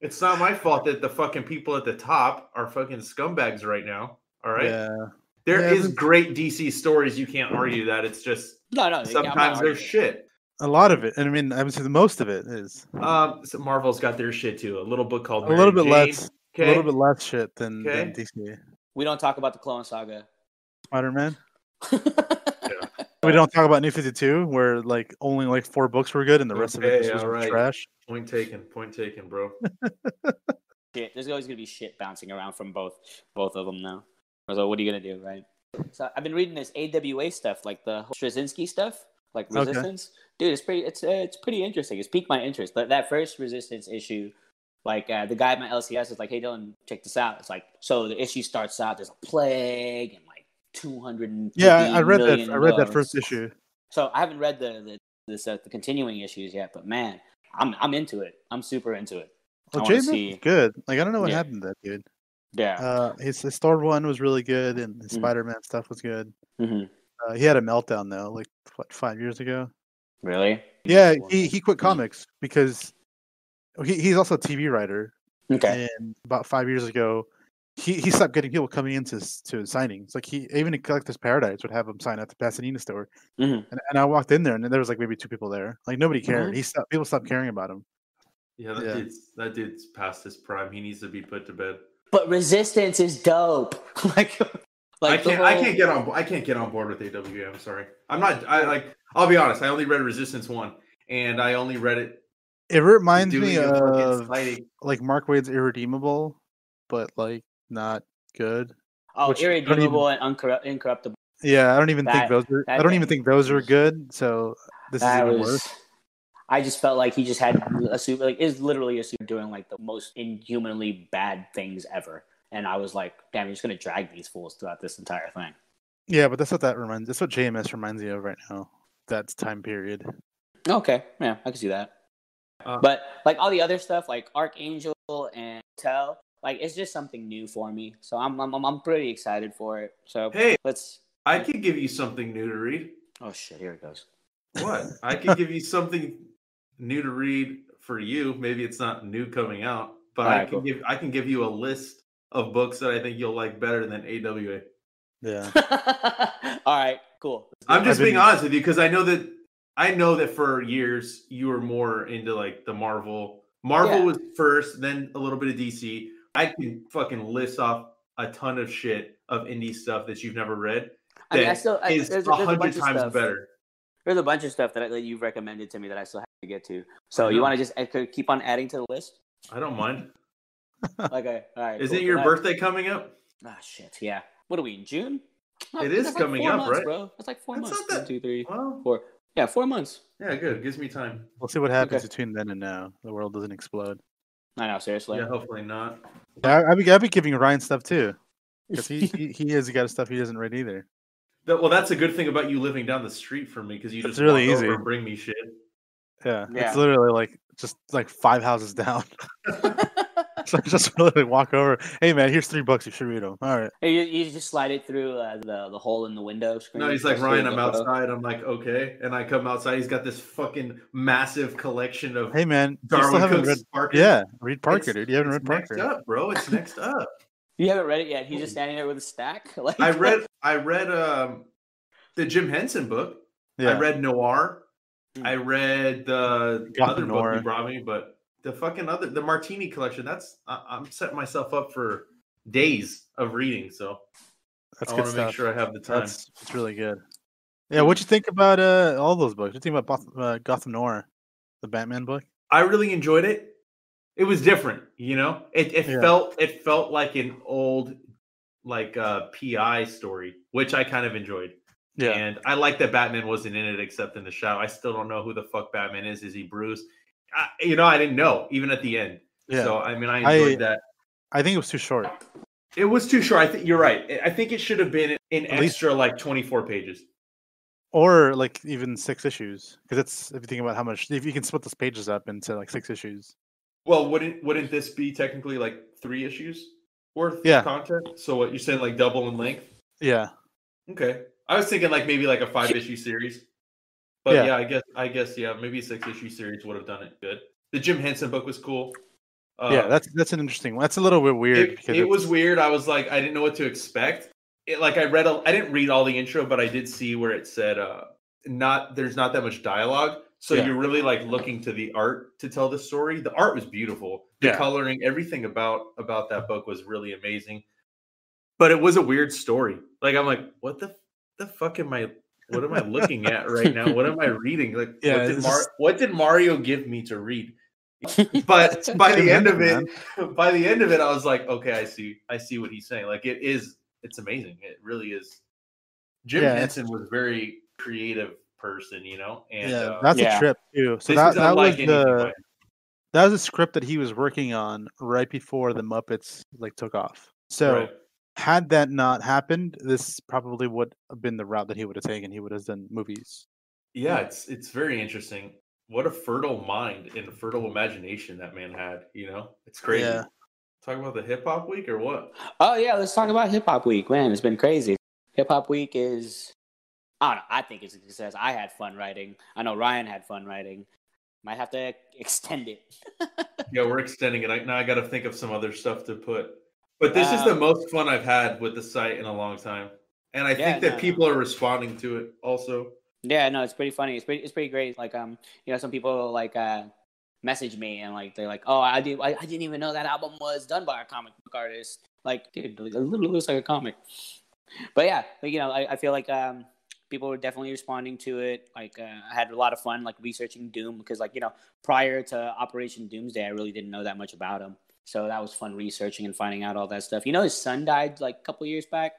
It's not my fault that the fucking people at the top are fucking scumbags right now. All right. Yeah. There is great DC stories. You can't argue that. It's just sometimes there's shit. A lot of it, and I mean, I would say the most of it is. So Marvel's got their shit too. A little book called a little bit less shit than DC. We don't talk about the Clone Saga. Spider-Man. We don't talk about New 52, where like only like 4 books were good, and the rest of it was trash. Point taken, bro. Shit, there's always gonna be shit bouncing around from both of them now. So what are you gonna do, right? So I've been reading this AWA stuff, like the Straczynski stuff, like Resistance. Dude, it's pretty interesting. It's piqued my interest. That first Resistance issue, like the guy at my LCS is like, "Hey Dylan, check this out." It's like, so the issue starts out, there's a plague and like 200. I read that. I read that first issue. So I haven't read the continuing issues yet, but man, I'm into it. I'm super into it. Well, J-Man's good. Like I don't know what happened to that dude. Yeah. His Thor one was really good, and his Spider-Man stuff was good. Mm-hmm. He had a meltdown though, like 5 years ago. Really? Yeah, he quit comics because he's also a TV writer. Okay. And about 5 years ago, he stopped getting people coming into to signings. Like even Collector's Paradise would have him sign at the Pasadena store. Mm-hmm. And I walked in there, and there was like maybe 2 people there. Like nobody cared. People stopped caring about him. Yeah, that dude's past his prime. He needs to be put to bed. But Resistance is dope. I can't get on board with AWA. I'm sorry. I'll be honest. I only read Resistance 1, and I only read it. It reminds me of like Mark Waid's Irredeemable, but like not good. Oh, Irredeemable and Incorruptible. Yeah, I don't even think those are good. So this is even worse. I just felt like he just had a suit, like is literally a suit doing like the most inhumanly bad things ever. And I was like, damn, you're just gonna drag these fools throughout this entire thing. Yeah, but that's what JMS reminds me of right now. That time period. Okay, yeah, I can see that. But like all the other stuff, like Archangel and Tell, like it's just something new for me. So I'm pretty excited for it. So hey, I could give you something new to read. Oh shit, here it goes. What? I could give you something new to read for you. Maybe it's not new coming out, but I can give you a list of books that I think you'll like better than AWA. Yeah. All right, cool. I'm just being honest with you because I know that for years you were more into like the Marvel. Marvel was first, then a little bit of DC. I can fucking list off a ton of shit of indie stuff that you've never read. I mean, is there's a 100 times better. There's a bunch of stuff that you've recommended to me that I still have to get to. So you want to just keep on adding to the list? I don't mind. Okay, all right. Isn't your birthday coming up? Ah, shit, yeah. What are we, in June? It is coming up, months, right? Bro. That's like 4 months. Not that... 1, 2, 3, well, 4. Yeah, 4 months. Yeah, good. Gives me time. We'll see what happens between then and now. The world doesn't explode. I know, seriously. Yeah, hopefully not. Yeah, I'll be giving Ryan stuff too. Because he has got stuff he doesn't read either. Well, that's a good thing about you living down the street from me because you just really walk easy. over and bring me shit. Yeah, it's literally like 5 houses down. So I just really walk over. Hey man, here's 3 books. You should read them. All right. Hey, you just slide it through the hole in the window screen. No, he's like, Ryan, I'm outside. I'm like, okay, and I come outside. He's got this fucking massive collection of. Hey man, Darwin you still haven't Cook's read Parker. Yeah, read Parker, dude. You haven't read Parker. Next up, bro. It's next up. You haven't read it yet. He's just standing there with a stack. Like, I read the Jim Henson book. Yeah. I read Noir. I read the other book you brought me, but the Martini collection. I'm setting myself up for days of reading. So I want to make sure I have the time. It's really good. Yeah, what'd you think about all those books? What do you think about Gotham Noir, the Batman book? I really enjoyed it. It was different, you know. It felt like an old PI story, which I kind of enjoyed. Yeah, and I like that Batman wasn't in it except in the shadow. I still don't know who the fuck Batman is. Is he Bruce? I didn't know even at the end. Yeah. So I mean, I enjoyed that. I think it was too short. It was too short. I think you're right. I think it should have been an extra like 24 pages. Or like even 6 issues, because it's if you think about how much if you can split those pages up into like 6 issues. Well, wouldn't this be technically like 3 issues worth of content? So what you're saying, like double in length? Yeah. Okay, I was thinking like maybe like a 5-issue series, but yeah, I guess maybe a 6-issue series would have done it good. The Jim Henson book was cool. Yeah, that's an interesting one. That's a little bit weird. It was weird. I was like, I didn't know what to expect. I didn't read all the intro, but I did see where it said there's not that much dialogue. So you're really like looking to the art to tell the story. The art was beautiful. The coloring, everything about that book was really amazing. But it was a weird story. Like I'm like, what the fuck am I looking at right now? What am I reading? Like what did Mario give me to read? But by the end of it, I was like, okay, I see what he's saying. Like it's amazing. It really is. Jim Henson was a very creative person, you know, and that's a trip too. So that was a script that he was working on right before the Muppets took off. So had that not happened, this probably would have been the route that he would have taken. He would have done movies. Yeah, it's very interesting. What a fertile mind and a fertile imagination that man had. You know, it's crazy. Yeah. Talk about the Hip Hop Week or what? Oh yeah, let's talk about Hip Hop Week. Man, it's been crazy. Hip Hop Week is. I don't know. I think it's a success. I had fun writing. I know Ryan had fun writing. Might have to extend it. Yeah, we're extending it. Now I got to think of some other stuff to put. But this is the most fun I've had with the site in a long time, and I think that people are responding to it also. Yeah, no, it's pretty funny. It's pretty great. Like some people message me and they're like, oh, I didn't even know that album was done by a comic book artist. Like, dude, it literally looks like a comic. But yeah, I feel like people were definitely responding to it. I had a lot of fun researching Doom because prior to Operation Doomsday, I really didn't know that much about him. So that was fun researching and finding out all that stuff. His son died a couple years back.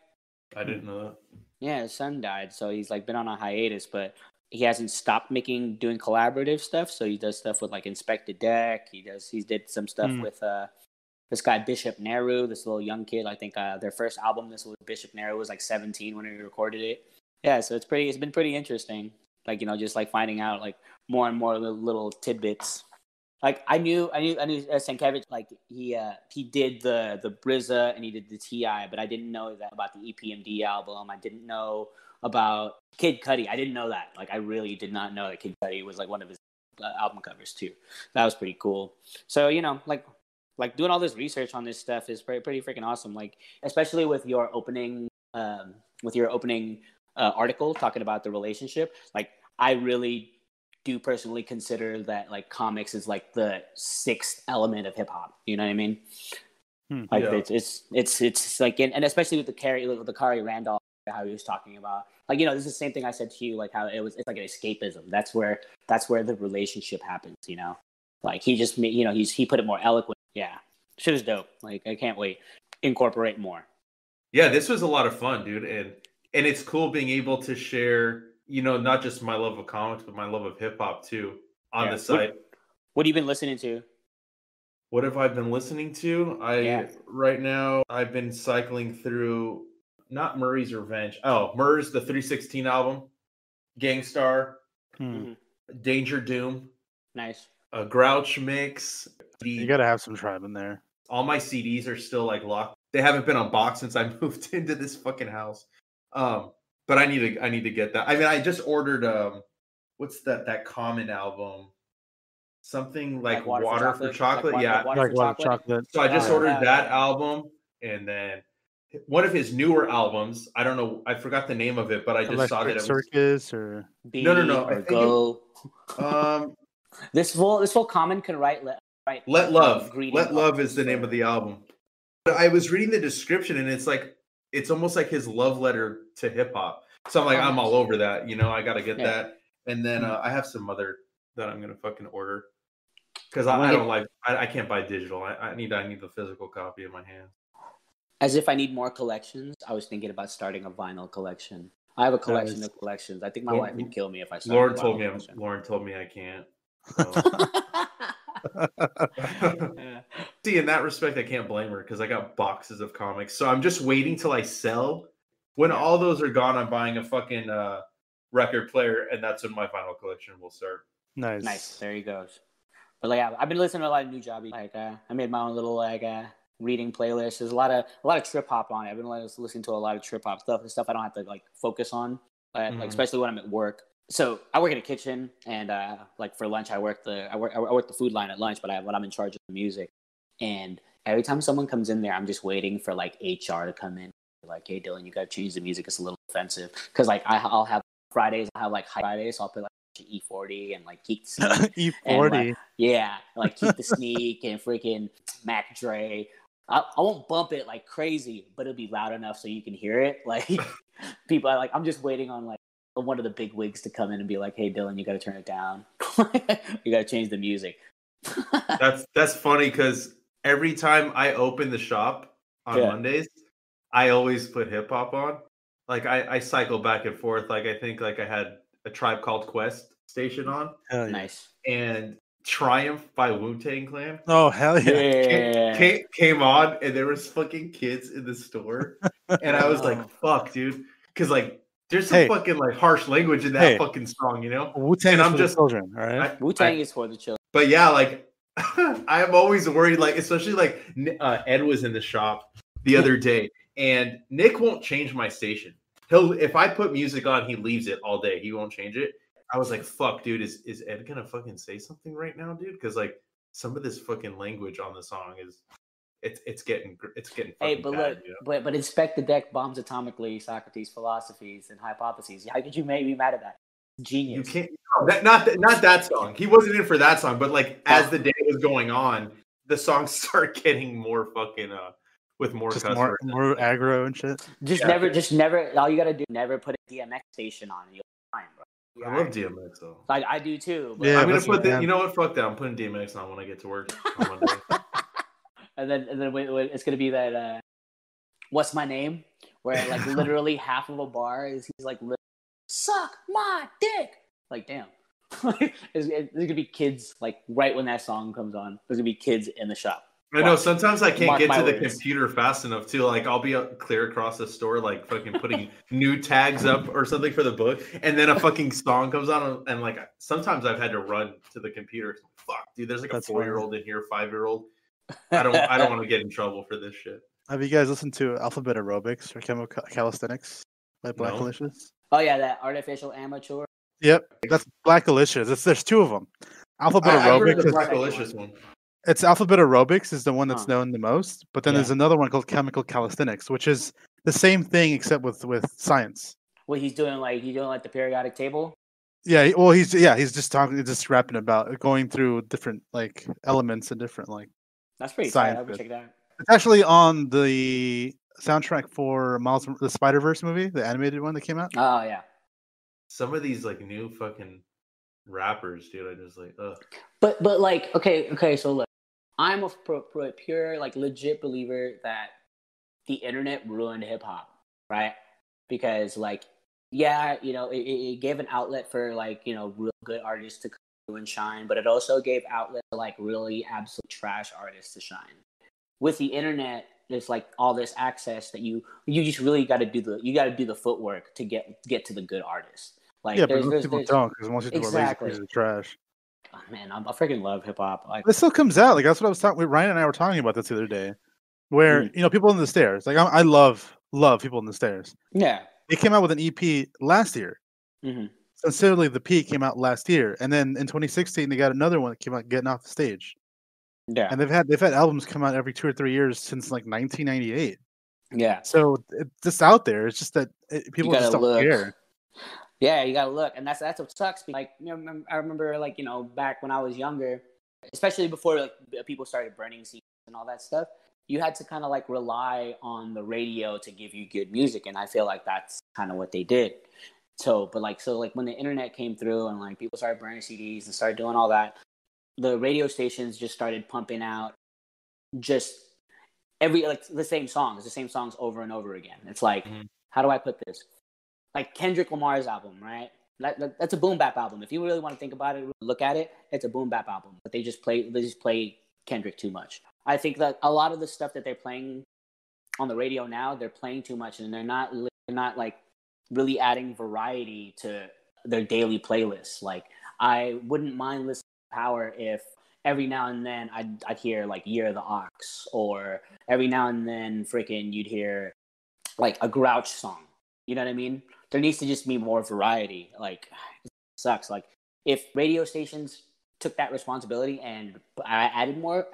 I didn't know that. Yeah, his son died, so he's been on a hiatus, but he hasn't stopped doing collaborative stuff. So he does stuff with Inspector Deck. He did some stuff with this guy Bishop Nehru, this little young kid. I think their first album, this was Bishop Nehru, was 17 when he recorded it. Yeah, so it's been pretty interesting. Just finding out more and more little tidbits. I knew Sienkiewicz, he did the RZA and he did the T.I., but I didn't know that about the EPMD album. I didn't know about Kid Cudi. I didn't know that. I really did not know that Kid Cudi was one of his album covers too. That was pretty cool. So like doing all this research on this stuff is pretty freaking awesome. Like, especially with your opening article talking about the relationship. Like, I really do personally consider that like comics is like the sixth element of hip hop. You know what I mean? Like it's like, and especially with the Kari Randolph, how he was talking about, like, you know, this is the same thing I said to you, like how it's like an escapism. That's where the relationship happens. You know, like he just, you know, he put it more eloquent. Yeah, shit is dope. Like, I can't wait. Incorporate more. Yeah, this was a lot of fun, dude, and it's cool being able to share, you know, not just my love of comics, but my love of hip hop too on the site. What have you been listening to? What have I been listening to? Right now I've been cycling through not Murray's Revenge. Oh, Murr's the 316 album, Gangstar, Danger Doom. Nice. A Grouch mix. You gotta have some Tribe in there. All my CDs are still like locked. They haven't been unboxed since I moved into this fucking house. But I need to get that. I mean, I just ordered what's that Common album? Something like Water for Chocolate. Water for Chocolate. So I just ordered that album, and then one of his newer albums. I don't know. I forgot the name of it, but I just saw that it was Circus or no. Or Go. This full Common can write. Let Love. Let Love is the name of the album. I was reading the description, and it's almost like his love letter to hip hop. So I'm like, I'm all over that. You know, I got to get that. And then I have some other that I'm gonna fucking order because I can't buy digital. I need the physical copy in my hand. As if I need more collections, I was thinking about starting a vinyl collection. I have a collection of collections. I think my wife would kill me if I started. Lauren told me I can't. So. See, in that respect, I can't blame her because I got boxes of comics. So I'm just waiting till I sell. When all those are gone, I'm buying a fucking record player, and that's when my vinyl collection will start. Nice. There you go. But like, I've been listening to a lot of new jobby. Like, I made my own little reading playlist. There's a lot of trip hop on it. I've been listening to a lot of trip hop stuff I don't have to like focus on, like especially when I'm at work. So I work in a kitchen, and like for lunch, I work the food line at lunch. But when I'm in charge of the music, and every time someone comes in there, I'm just waiting for like HR to come in, like, hey Dylan, you gotta change the music. It's a little offensive because like I'll have Fridays. I'll have like high Fridays. So I'll put like E40 and like Keep the Sneak. E40. Like Keep the Sneak and freaking Mac Dre. I won't bump it like crazy, but it'll be loud enough so you can hear it. Like people are like, I'm just waiting on like one of the big wigs to come in and be like, hey Dylan, you got to turn it down. You got to change the music. That's funny because every time I open the shop on Mondays, I always put hip hop on. Like I cycle back and forth. Like I think like I had a Tribe Called Quest station on. Nice. And Triumph by Wu-Tang Clan. Oh hell yeah! Came on, and there was fucking kids in the store, and I was like, "Fuck, dude," because like there's some fucking like harsh language in that fucking song, you know. Wu-Tang is for the children, all right? Wu-Tang is for the children. But yeah, like I'm always worried, like especially like Ed was in the shop the other day, and Nick won't change my station. If I put music on, he leaves it all day. He won't change it. I was like, fuck, dude, is Ed gonna fucking say something right now, dude? Because like some of this fucking language on the song is it's getting fucking hey, but bad, look, you know? but inspect the deck bombs atomically, Socrates' philosophies and hypotheses. How could you make me mad at that? Genius. You can't not that song. He wasn't in for that song, but like as the day was going on, the songs start getting more fucking with more just more aggro and shit. Just never. All you gotta do, never put a DMX station on, and you'll be fine, bro. Yeah, I love DMX though. I do too. But yeah, I'm gonna put you know what? Fuck that. I'm putting DMX on when I get to work on Monday. and then it's gonna be that. What's my name? Where like literally half of a bar is he's like, suck my dick. Like damn. There's gonna be kids like right when that song comes on. There's gonna be kids in the shop. I know sometimes I can't get to the computer fast enough too. Like I'll be clear across the store, like fucking putting new tags up or something for the book, and then a fucking song comes on, and like sometimes I've had to run to the computer. Fuck, dude, there's like a 4-year-old in here, 5-year-old. I don't want to get in trouble for this shit. Have you guys listened to Alphabet Aerobics or Calisthenics by Black Alicious? Oh yeah, that artificial amateur. Yep, that's Black Alicious. There's two of them. Alphabet Aerobics. The Black Alicious one. It's alphabet aerobics is the one that's known the most, but then Yeah. there's another one called chemical calisthenics, which is the same thing except with science. What he's doing like the periodic table. Yeah, he's just rapping about going through different like elements and different like. That's pretty science. tight. I would check that. It's actually on the soundtrack for the Spider-Verse movie, the animated one that came out. Oh yeah. Some of these like new fucking rappers, dude, I just like, ugh. But like, okay. So look, I'm a pure like legit believer that the internet ruined hip hop, right? Because like, yeah, it gave an outlet for like real good artists to come through and shine, but it also gave outlet to like really absolute trash artists to shine. With the internet, there's like all this access that you just really got to do the footwork to get to the good artists. Like, yeah, but most people don't because most people are lazy pieces of trash. Oh, man, I freaking love hip hop. Like, it still comes out. Like that's what I was talking with Ryan and I were talking about this the other day, where people in the stairs. Like I love people in the stairs. Yeah, they came out with an EP last year. Mm-hmm. Sincerely, the P came out last year, and then in 2016 they got another one that came out, Getting Off the Stage. Yeah, and they've had albums come out every 2 or 3 years since like 1998. Yeah, so it's just out there. It's just that people just don't care. Yeah, you gotta look, and that's what sucks. Like, I remember, like, back when I was younger, especially before like people started burning CDs and all that stuff, you had to kind of like rely on the radio to give you good music, and I feel like that's kind of what they did. So when the internet came through and like people started burning CDs and started doing all that, the radio stations just started pumping out just the same songs over and over again. It's like, how do I put this? Like Kendrick Lamar's album, right? That's a boom bap album. If you really want to think about it, look at it, it's a boom bap album. But they just play Kendrick too much. I think that a lot of the stuff that they're playing on the radio now, they're playing too much, and they're not like really adding variety to their daily playlists. Like, I wouldn't mind listening to Power if every now and then I'd hear like Year of the Ox, or every now and then freaking you'd hear like a Grouch song. You know what I mean? There needs to just be more variety. Like, it sucks. Like, if radio stations took that responsibility and added more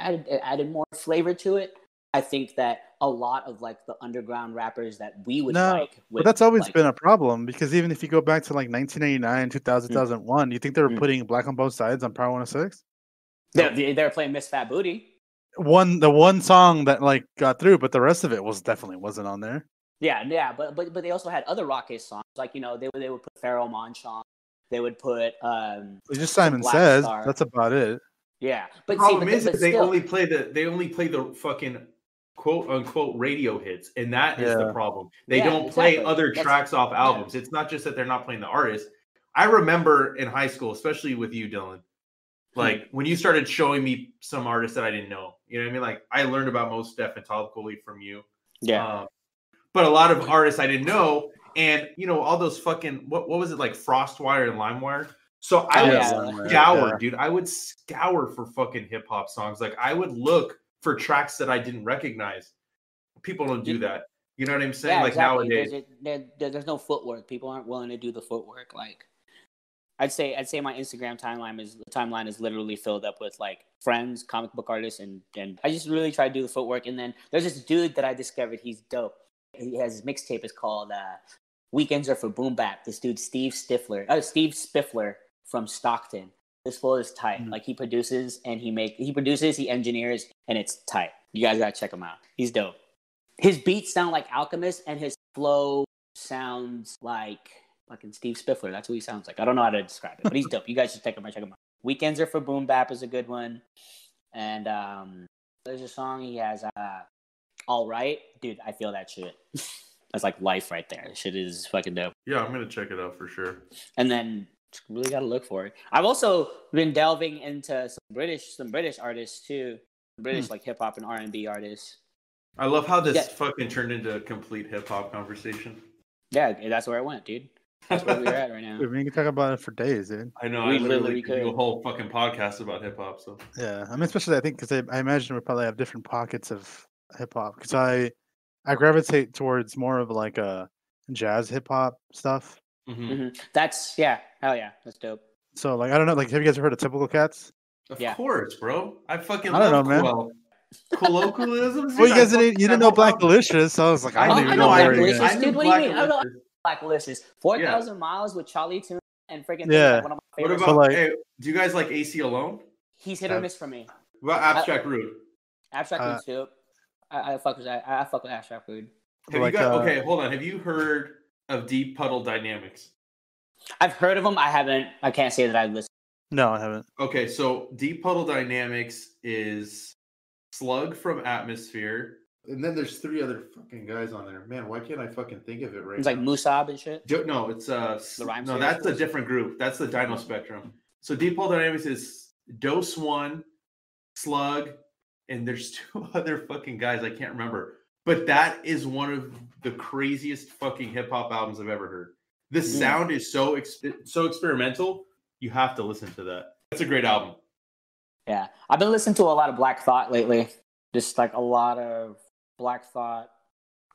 flavor to it, I think that a lot of like the underground rappers that we would but that's always been a problem, because even if you go back to like 1999, 2000, 2001, you think they were putting Black on Both Sides on Power 106? They were playing Miss Fat Booty. The one song that like got through, but the rest of it definitely wasn't on there. Yeah, but they also had other rock songs, like they would put Pharoah Monch on. They would put just Simon Says. Star. That's about it. Yeah, but the problem is they only play the fucking quote unquote radio hits, and that is the problem. They don't play other tracks off albums. It's not just that they're not playing the artist. I remember in high school, especially with you, Dylan, like when you started showing me some artists that I didn't know. You know what I mean? Like, I learned about Mos Def and Talib Kweli from you. Yeah. But a lot of artists I didn't know, and all those fucking what was it, like Frostwire and LimeWire? So I would scour, dude. I would scour for fucking hip hop songs. Like, I would look for tracks that I didn't recognize. People don't do that. You know what I'm saying? Yeah, like exactly. Nowadays, there's no footwork. People aren't willing to do the footwork. Like, I'd say my Instagram timeline is literally filled up with like friends, comic book artists, and I just really try to do the footwork. And then there's this dude that I discovered. He's dope. He has his mixtape is called Weekends Are for Boom Bap. This dude Steve Spiffler from Stockton. This fool is tight. Like, he produces, he engineers, and it's tight. You guys gotta check him out. He's dope. His beats sound like Alchemist, and his flow sounds like fucking Steve Spiffler. That's what he sounds like. I don't know how to describe it, but he's dope. You guys should check him out. Weekends Are for Boom Bap is a good one. And there's a song he has, All Right. Dude, I feel that shit. That's like life right there. Shit is fucking dope. Yeah, I'm gonna check it out for sure. And then really gotta look for it. I've also been delving into some British artists too. British like hip hop and R&B artists. I love how this fucking turned into a complete hip hop conversation. Yeah, that's where it went, dude. That's where we're at right now. Dude, we can talk about it for days, dude. I know. I literally could do a whole fucking podcast about hip hop. So yeah, I mean, especially I think because I imagine we probably have different pockets of hip hop, because I gravitate towards more of like a jazz hip hop stuff. That's hell yeah, that's dope. So like, I don't know, like, have you guys heard of Typical Cats? Of course, bro. I fucking I don't love know, man. colloquialisms. Well, you guys didn't know Black Delicious, so I was like, I don't even know Black where Delicious, I dude. What do you mean? I don't know Black Delicious. 4,000 Yeah. Miles with Charlie Tune and freaking Yeah. one of my favorites. What about? Hey, do you guys like AC Alone? He's hit or miss for me. What about Abstract Rude? Abstract Rude too. I fuck with that. I fuck with Abstract Rude. Have you got? Okay, hold on. Have you heard of Deep Puddle Dynamics? I've heard of them. I haven't. I can't say that I've listened. No, I haven't. Okay, so Deep Puddle Dynamics is Slug from Atmosphere, and then there's 3 other fucking guys on there. Man, why can't I fucking think of it right now? It's like Musab and shit. No, it's no, that's a different group. That's the Dino Spectrum. So Deep Puddle Dynamics is Dose 1, Slug, and there's 2 other fucking guys I can't remember. But that is one of the craziest fucking hip hop albums I've ever heard. The sound is so experimental. You have to listen to that. It's a great album. Yeah, I've been listening to a lot of Black Thought lately. Just like a lot of Black Thought.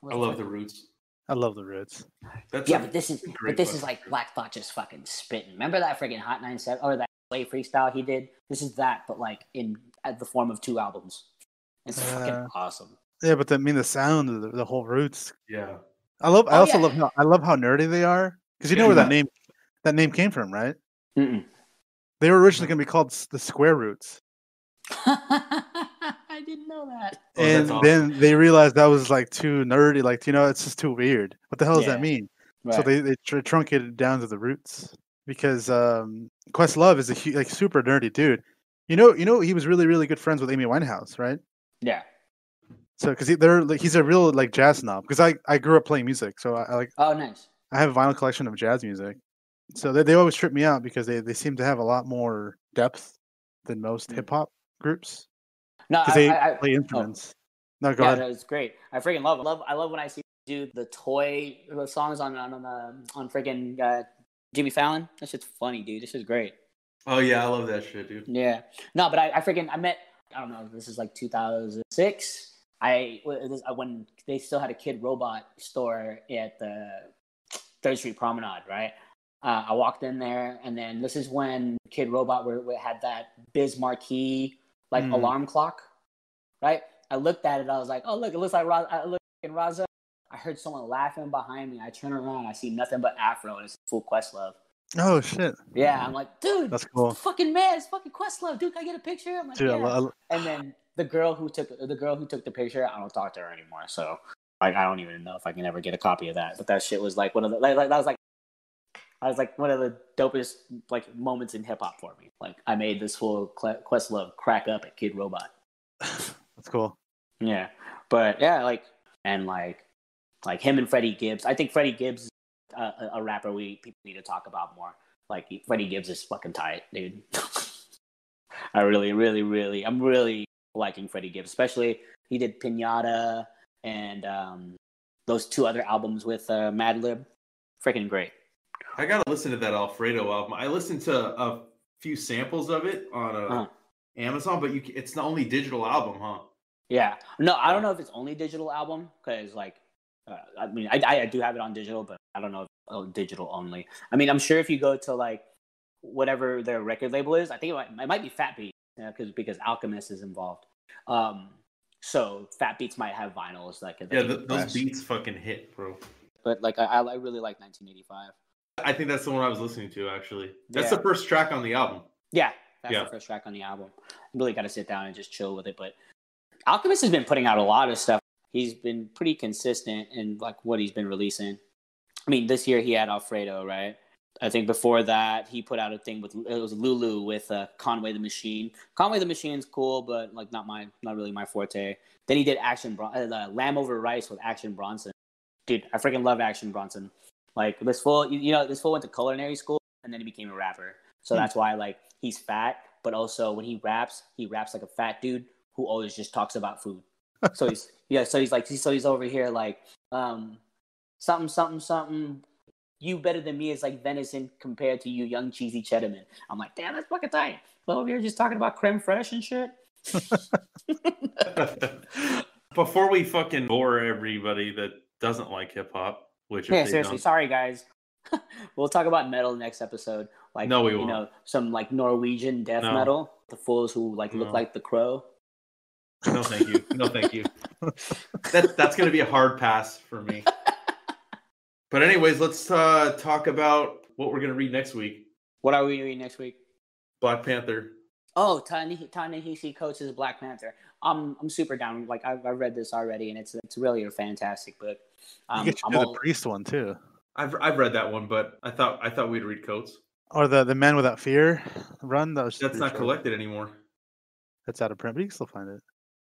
I love the Roots. I love the Roots. But this is like Black Thought just fucking spitting. Remember that freaking Hot 97 or that Play freestyle he did? This is that, but like in the form of 2 albums. It's fucking awesome. Yeah, but the sound of the whole Roots. Yeah. I love how nerdy they are, because you know where that name came from, right? Mm-mm. They were originally going to be called the Square Roots. I didn't know that. And then they realized that was like too nerdy, like, it's just too weird. What the hell does that mean? Right. So they truncated it down to the Roots, because Questlove is a super nerdy dude. You know he was really, really good friends with Amy Winehouse, right? Yeah. So because he's a real like jazz snob, because I grew up playing music, so I like. Oh, nice. I have a vinyl collection of jazz music, so they always trip me out because they seem to have a lot more depth than most hip hop groups. No, because they play instruments. No, go ahead. No, it's great. I freaking love it. I love when I see do the toy songs on freaking Jimmy Fallon. That shit's funny, dude. This is great. Oh yeah, I love that shit, dude. Yeah. No, but I met. I don't know. This is like 2006. When they still had a Kid Robot store at the 3rd Street Promenade, right? I walked in there, and then this is when Kid Robot had that Biz Marquee alarm clock, right? I looked at it, I was like, oh look, it looks like Raza. I heard someone laughing behind me. I turn around, I see nothing but Afro, and it's full Questlove. Oh shit! Yeah, I'm like, dude, that's cool. Fucking man, it's fucking Questlove, dude. Can I get a picture? I'm like, dude, yeah. And then the girl who took the picture, I don't talk to her anymore. So I don't even know if I can ever get a copy of that. But that shit was like one of the that was like one of the dopest moments in hip hop for me. Like I made this full Questlove crack up at Kid Robot. That's cool. Yeah, but yeah, like him and Freddie Gibbs. I think Freddie Gibbs is a rapper people need to talk about more. Like Freddie Gibbs is fucking tight, dude. I'm really liking Freddie Gibbs, especially he did Pinata and those 2 other albums with Madlib. Freaking great. I gotta listen to that Alfredo album. I listened to a few samples of it on Amazon, but it's the only digital album, huh? Yeah. No, I don't know if it's only digital album, because I mean, I do have it on digital, but I don't know if it's digital only. I mean, I'm sure if you go to whatever their record label is, I think it might be Fat Beats, because Alchemist is involved. So Fat Beats might have vinyls those beats fucking hit, bro. But I really like 1985. I think that's the one I was listening to, actually. That's the first track on the album. Yeah, that's the first track on the album. You really got to sit down and just chill with it. But Alchemist has been putting out a lot of stuff. He's been pretty consistent in what he's been releasing. I mean, this year he had Alfredo, right? I think before that he put out a thing it was Lulu with Conway the Machine. Conway the Machine's cool, but not really my forte. Then he did Lamb Over Rice with Action Bronson. Dude, I freaking love Action Bronson. This fool, this fool went to culinary school and then he became a rapper. So that's why he's fat, but also when he raps like a fat dude who always just talks about food. So he's over here something. You better than me is like venison compared to you, young cheesy Cheddarman. I'm like, damn, that's fucking tight. Well, over here just talking about creme fraiche and shit. Before we fucking bore everybody that doesn't like hip hop, which seriously, sorry guys. We'll talk about metal next episode. Like, no, we won't. Some like Norwegian death metal. The fools who like look like the Crow. No, thank you. No, thank you. That's going to be a hard pass for me. But anyways, let's talk about what we're going to read next week. What are we reading next week? Black Panther. Oh, Ta-Nehisi coaches Black Panther. I'm super down. Like I've read this already, and it's really a fantastic book. You get to do the priest one too. I've read that one, but I thought we'd read Coates. Or the Man Without Fear run. That's not collected anymore. That's out of print, but you can still find it.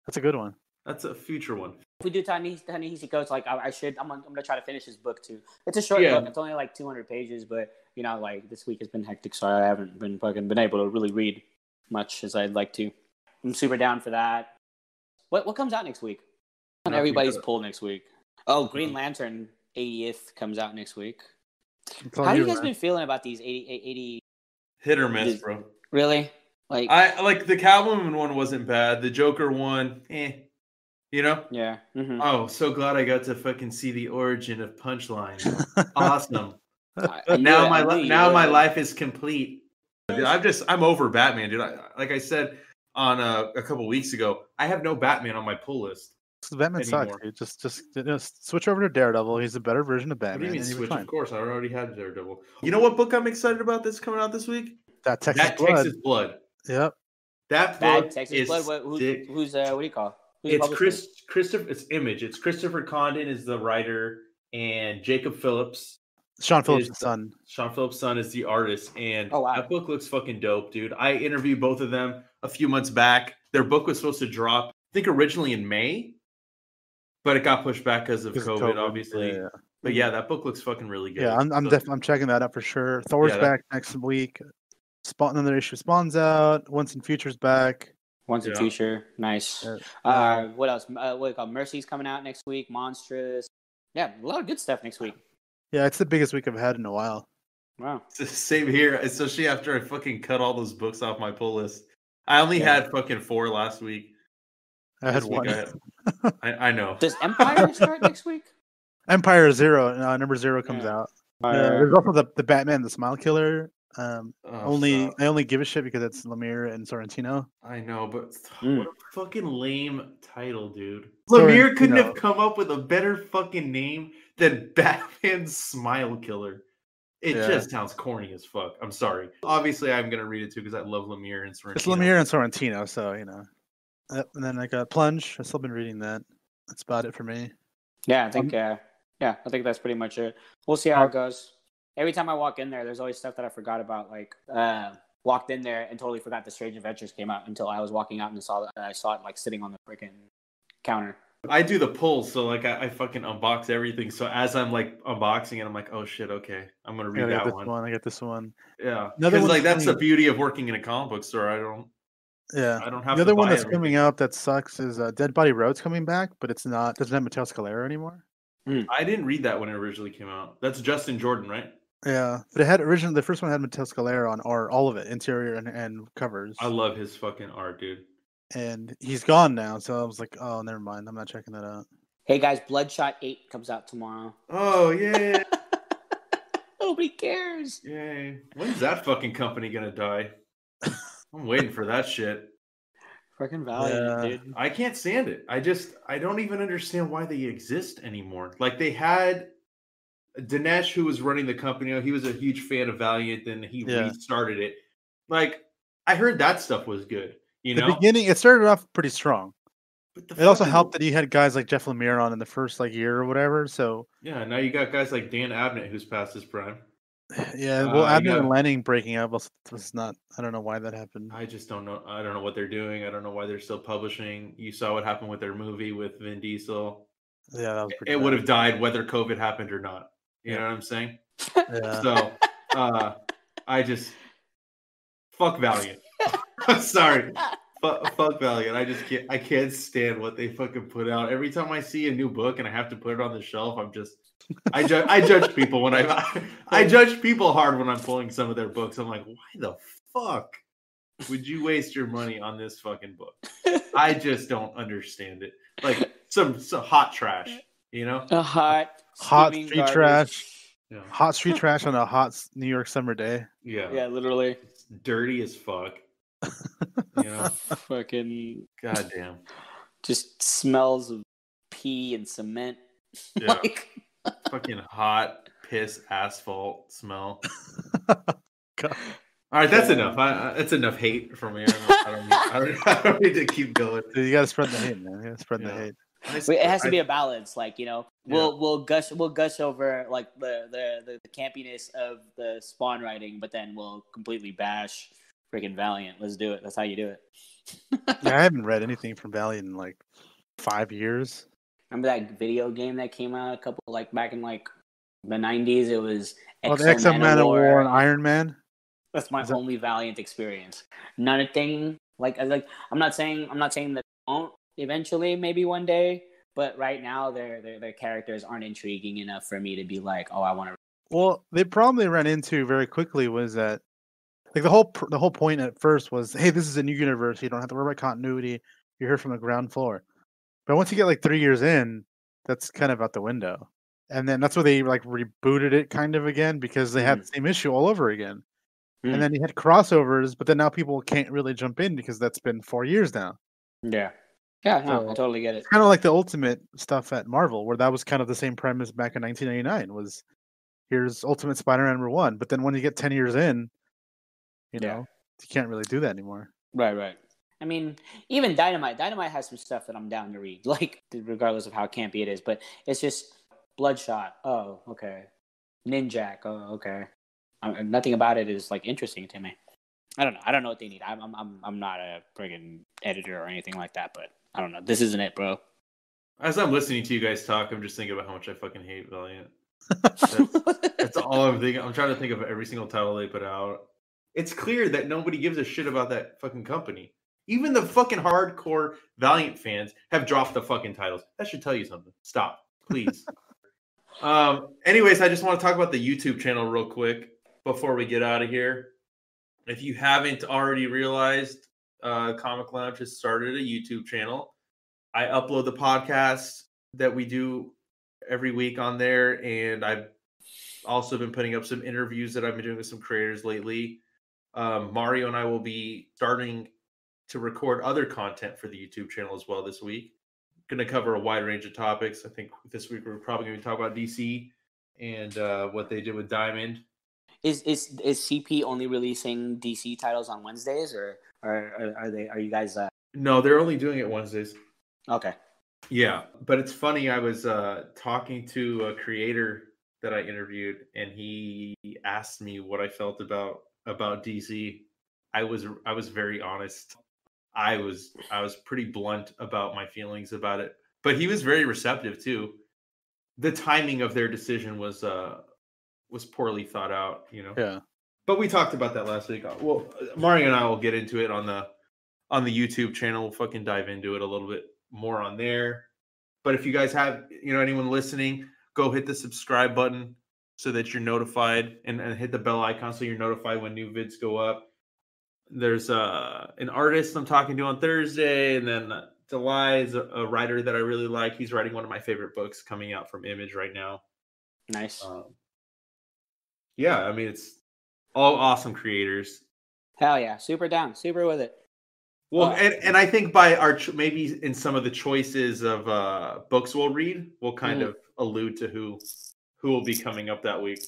That's a good one. That's a future one. If we do Ta-Nehisi Coates, like I'm gonna try to finish his book too. It's a short book. It's only like 200 pages, but like this week has been hectic, so I haven't been able to really read much as I'd like to. I'm super down for that. What comes out next week? On everybody's poll next week. Oh, Green Lantern 80th comes out next week. How you guys been feeling about these 80? Hit or miss, bro. Really? Like I like the Catwoman one wasn't bad. The Joker one, Yeah. Mm-hmm. Oh, so glad I got to fucking see the origin of Punchline. Awesome. Now my life is complete. Dude, I'm over Batman, dude. Like I said on a couple weeks ago, I have no Batman on my pull list. Batman sucks, dude. Just switch over to Daredevil. He's a better version of Batman. What do you mean switch? Of course, I already had Daredevil. You know what book I'm excited about that's coming out this week? That Texas Blood. Yep. That book Texas Blood. Who's what do you call? It's Image. It's Christopher Condon is the writer, and Jacob Phillips. Sean Phillips' son. Sean Phillips' son is the artist, and wow. That book looks fucking dope, dude. I interviewed both of them a few months back. Their book was supposed to drop, I think, originally in May, but it got pushed back because of COVID, obviously. Yeah. But yeah, that book looks fucking really good. Yeah, I'm checking that out for sure. Thor's back next week. Another issue Spawn's out. Once in Future's back. Once in Future, nice. What else? What do you call Mercy's coming out next week. Monstrous. Yeah, a lot of good stuff next week. Yeah, it's the biggest week I've had in a while. Wow. Same here, especially after I fucking cut all those books off my pull list. I only had fucking 4 last week. I had 1. I know. Does Empire start next week? Empire 0, number 0 comes out. There's also the Batman, the Smile Killer. I only give a shit because it's Lemire and Sorrentino. I know, but what a fucking lame title, dude. Lemire couldn't have come up with a better fucking name than Batman's Smile Killer. It just sounds corny as fuck. I'm sorry. Obviously, I'm gonna read it too because I love Lemire and Sorrentino. It's Lemire and Sorrentino, so And then I got Plunge. I've still been reading that. That's about it for me. Yeah, I think that's pretty much it. We'll see how it goes. Every time I walk in there, there's always stuff that I forgot about. Like, walked in there and totally forgot the Strange Adventures came out until I was walking out and I saw it like sitting on the freaking counter. I do the pulls, so like I fucking unbox everything. So as I'm like unboxing it, I'm like, oh shit, okay, I'm gonna read that one. I got this one. Yeah, because like that's the beauty of working in a comic book store. I don't have the other one that's coming out that sucks is Dead Body Road's coming back, but it's not doesn't have Mateo Scalera anymore. I didn't read that when it originally came out. That's Justin Jordan, right? Yeah, but it had originally the first one had Mateo Scalera on all of it, interior and covers. I love his fucking art, dude. And he's gone now, so I was like, oh, never mind. I'm not checking that out. Hey guys, Bloodshot 8 comes out tomorrow. Oh yeah. Nobody cares. Yay. When's that fucking company gonna die? I'm waiting for that shit. Freaking Valiant, dude. I can't stand it. I don't even understand why they exist anymore. Like they had Dinesh, who was running the company, he was a huge fan of Valiant, and he restarted it. Like, I heard that stuff was good. The beginning, it started off pretty strong. But it also helped that you had guys like Jeff Lemire on in the first year or whatever. So yeah, now you got guys like Dan Abnett, who's past his prime. Yeah, well, Abnett and Lanning breaking up was not. I don't know why that happened. I just don't know. I don't know what they're doing. I don't know why they're still publishing. You saw what happened with their movie with Vin Diesel. Yeah, that was pretty. It would have died whether COVID happened or not. You know what I'm saying? Yeah. So, I just fuck Valiant. I'm sorry. Fuck Valiant. I can't stand what they fucking put out. Every time I see a new book and I have to put it on the shelf, I judge people when I judge people hard when I'm pulling some of their books. I'm like, why the fuck would you waste your money on this fucking book? I just don't understand it. Like some hot trash, A hot street trash. Yeah. Hot street trash on a hot New York summer day. Yeah, literally. It's dirty as fuck. You know, fucking goddamn. Just smells of pee and cement. Yeah. Fucking hot piss asphalt smell. God. All right, that's enough. That's enough hate for me. I don't need to keep going. Dude, you gotta spread the hate, man. You gotta spread the hate. It has to be a balance, like, you know. We'll gush over like the campiness of the Spawn writing, but then we'll completely bash freaking Valiant. Let's do it. That's how you do it. Yeah, I haven't read anything from Valiant in like 5 years. Remember that video game that came out back in like the 90s? It was the XM Man of War and Iron Man. That's my only Valiant experience. Nothing like I'm not saying that won't eventually, maybe one day, but right now their characters aren't intriguing enough for me to be like, oh, I want to. Well, the problem they ran into very quickly was that, like, the whole point at first was, hey, this is a new universe. You don't have to worry about continuity. You're here from the ground floor. But once you get like 3 years in, that's kind of out the window. And then that's where they like rebooted it kind of again, because they had the same issue all over again. And then you had crossovers, but then now people can't really jump in because that's been 4 years now. Yeah. Yeah, no, I totally get it. It's kind of like the Ultimate stuff at Marvel, where that was kind of the same premise back in 1999, was here's Ultimate Spider-Man #1. But then when you get 10 years in, you know, you can't really do that anymore. Right. I mean, even Dynamite has some stuff that I'm down to read, like, regardless of how campy it is. But it's just Bloodshot. Oh, okay. Ninjak. Oh, okay. Nothing about it is like interesting to me. I don't know. I don't know what they need. I'm not a friggin' editor or anything like that, but I don't know. This isn't it, bro. As I'm listening to you guys talk, I'm just thinking about how much I fucking hate Valiant. That's all I'm thinking. I'm trying to think of every single title they put out. It's clear that nobody gives a shit about that fucking company. Even the fucking hardcore Valiant fans have dropped the fucking titles. That should tell you something. Stop, please. Anyways, I just want to talk about the YouTube channel real quick before we get out of here. If you haven't already realized, Comic Lounge has started a YouTube channel. I upload the podcasts that we do every week on there, and I've also been putting up some interviews that I've been doing with some creators lately. Mario and I will be starting to record other content for the YouTube channel as well this week. Going to cover a wide range of topics. I think this week we're probably going to talk about DC and what they did with Diamond. Is CP only releasing DC titles on Wednesdays, or are you guys? No, they're only doing it Wednesdays. Okay. Yeah, but it's funny. I was talking to a creator that I interviewed, and he asked me what I felt about DC. I was very honest. I was pretty blunt about my feelings about it, but he was very receptive too. The timing of their decision was poorly thought out, you know. Yeah. But we talked about that last week. Well, Mario and I will get into it on the YouTube channel. We'll fucking dive into it a little bit more on there. But if you guys have, anyone listening, go hit the subscribe button so that you're notified, and hit the bell icon so you're notified when new vids go up. There's an artist I'm talking to on Thursday, and then July is a writer that I really like. He's writing one of my favorite books coming out from Image right now. Nice. Yeah, I mean, it's all awesome creators. Hell yeah, super down, super with it. Well, and I think by our maybe in some of the choices of books we'll read, we'll kind of allude to who will be coming up that week.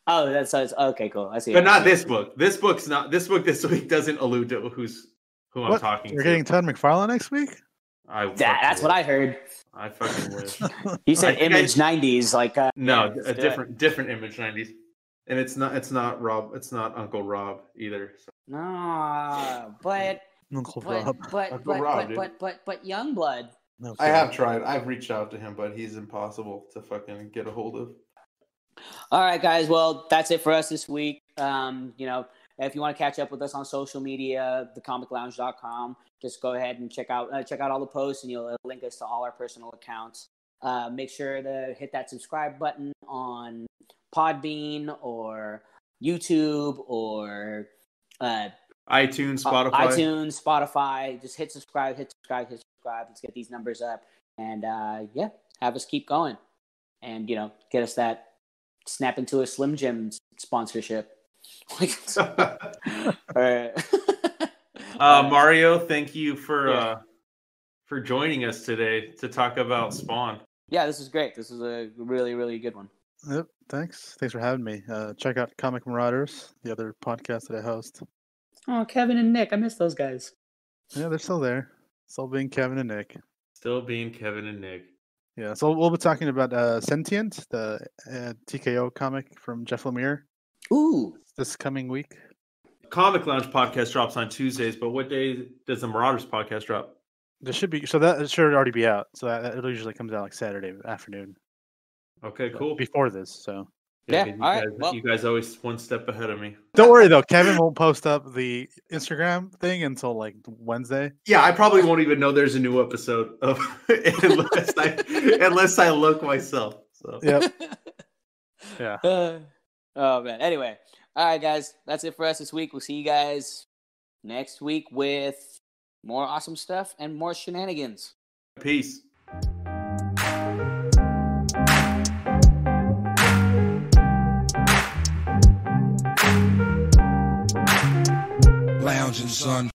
Oh, that's okay, cool. I see. But not this book. This book this week doesn't allude to who I'm talking to. You're getting Todd McFarlane next week? That's what I heard. I fucking wish. You said Image 90s, like no, a different Image 90s, and it's not Rob. It's not Uncle Rob either. So. No, but Uncle Rob. But Youngblood. No, I have tried. I've reached out to him, but he's impossible to fucking get a hold of. All right, guys. Well, that's it for us this week. If you want to catch up with us on social media, thecomiclounge.com, just go ahead and check out all the posts, and you'll link us to all our personal accounts. Make sure to hit that subscribe button on Podbean or YouTube or iTunes, Spotify. Just hit subscribe. Let's get these numbers up, and have us keep going, and get us that snap into a Slim Jim sponsorship. All right. Mario, thank you for joining us today to talk about Spawn. Yeah, this is great. This is a really, really good one. Yep. Thanks for having me. Check out Comic Marauders, the other podcast that I host. Oh, Kevin and Nick. I miss those guys. Yeah, they're still there. Still being Kevin and Nick. Yeah, so we'll be talking about Sentient, the TKO comic from Jeff Lemire. Ooh. This coming week. Comic Lounge podcast drops on Tuesdays, but what day does the Marauders podcast drop? There should be, so that should already be out. So that it usually comes out like Saturday afternoon. Okay, cool. Before this, so. Yeah, all right. You guys always one step ahead of me. Don't worry though, Kevin won't post up the Instagram thing until like Wednesday. Yeah, I probably won't even know there's a new episode of unless I look myself. So. Yep. Yeah. Oh man. Anyway, all right, guys, that's it for us this week. We'll see you guys next week with more awesome stuff and more shenanigans. Peace. Lounging, son.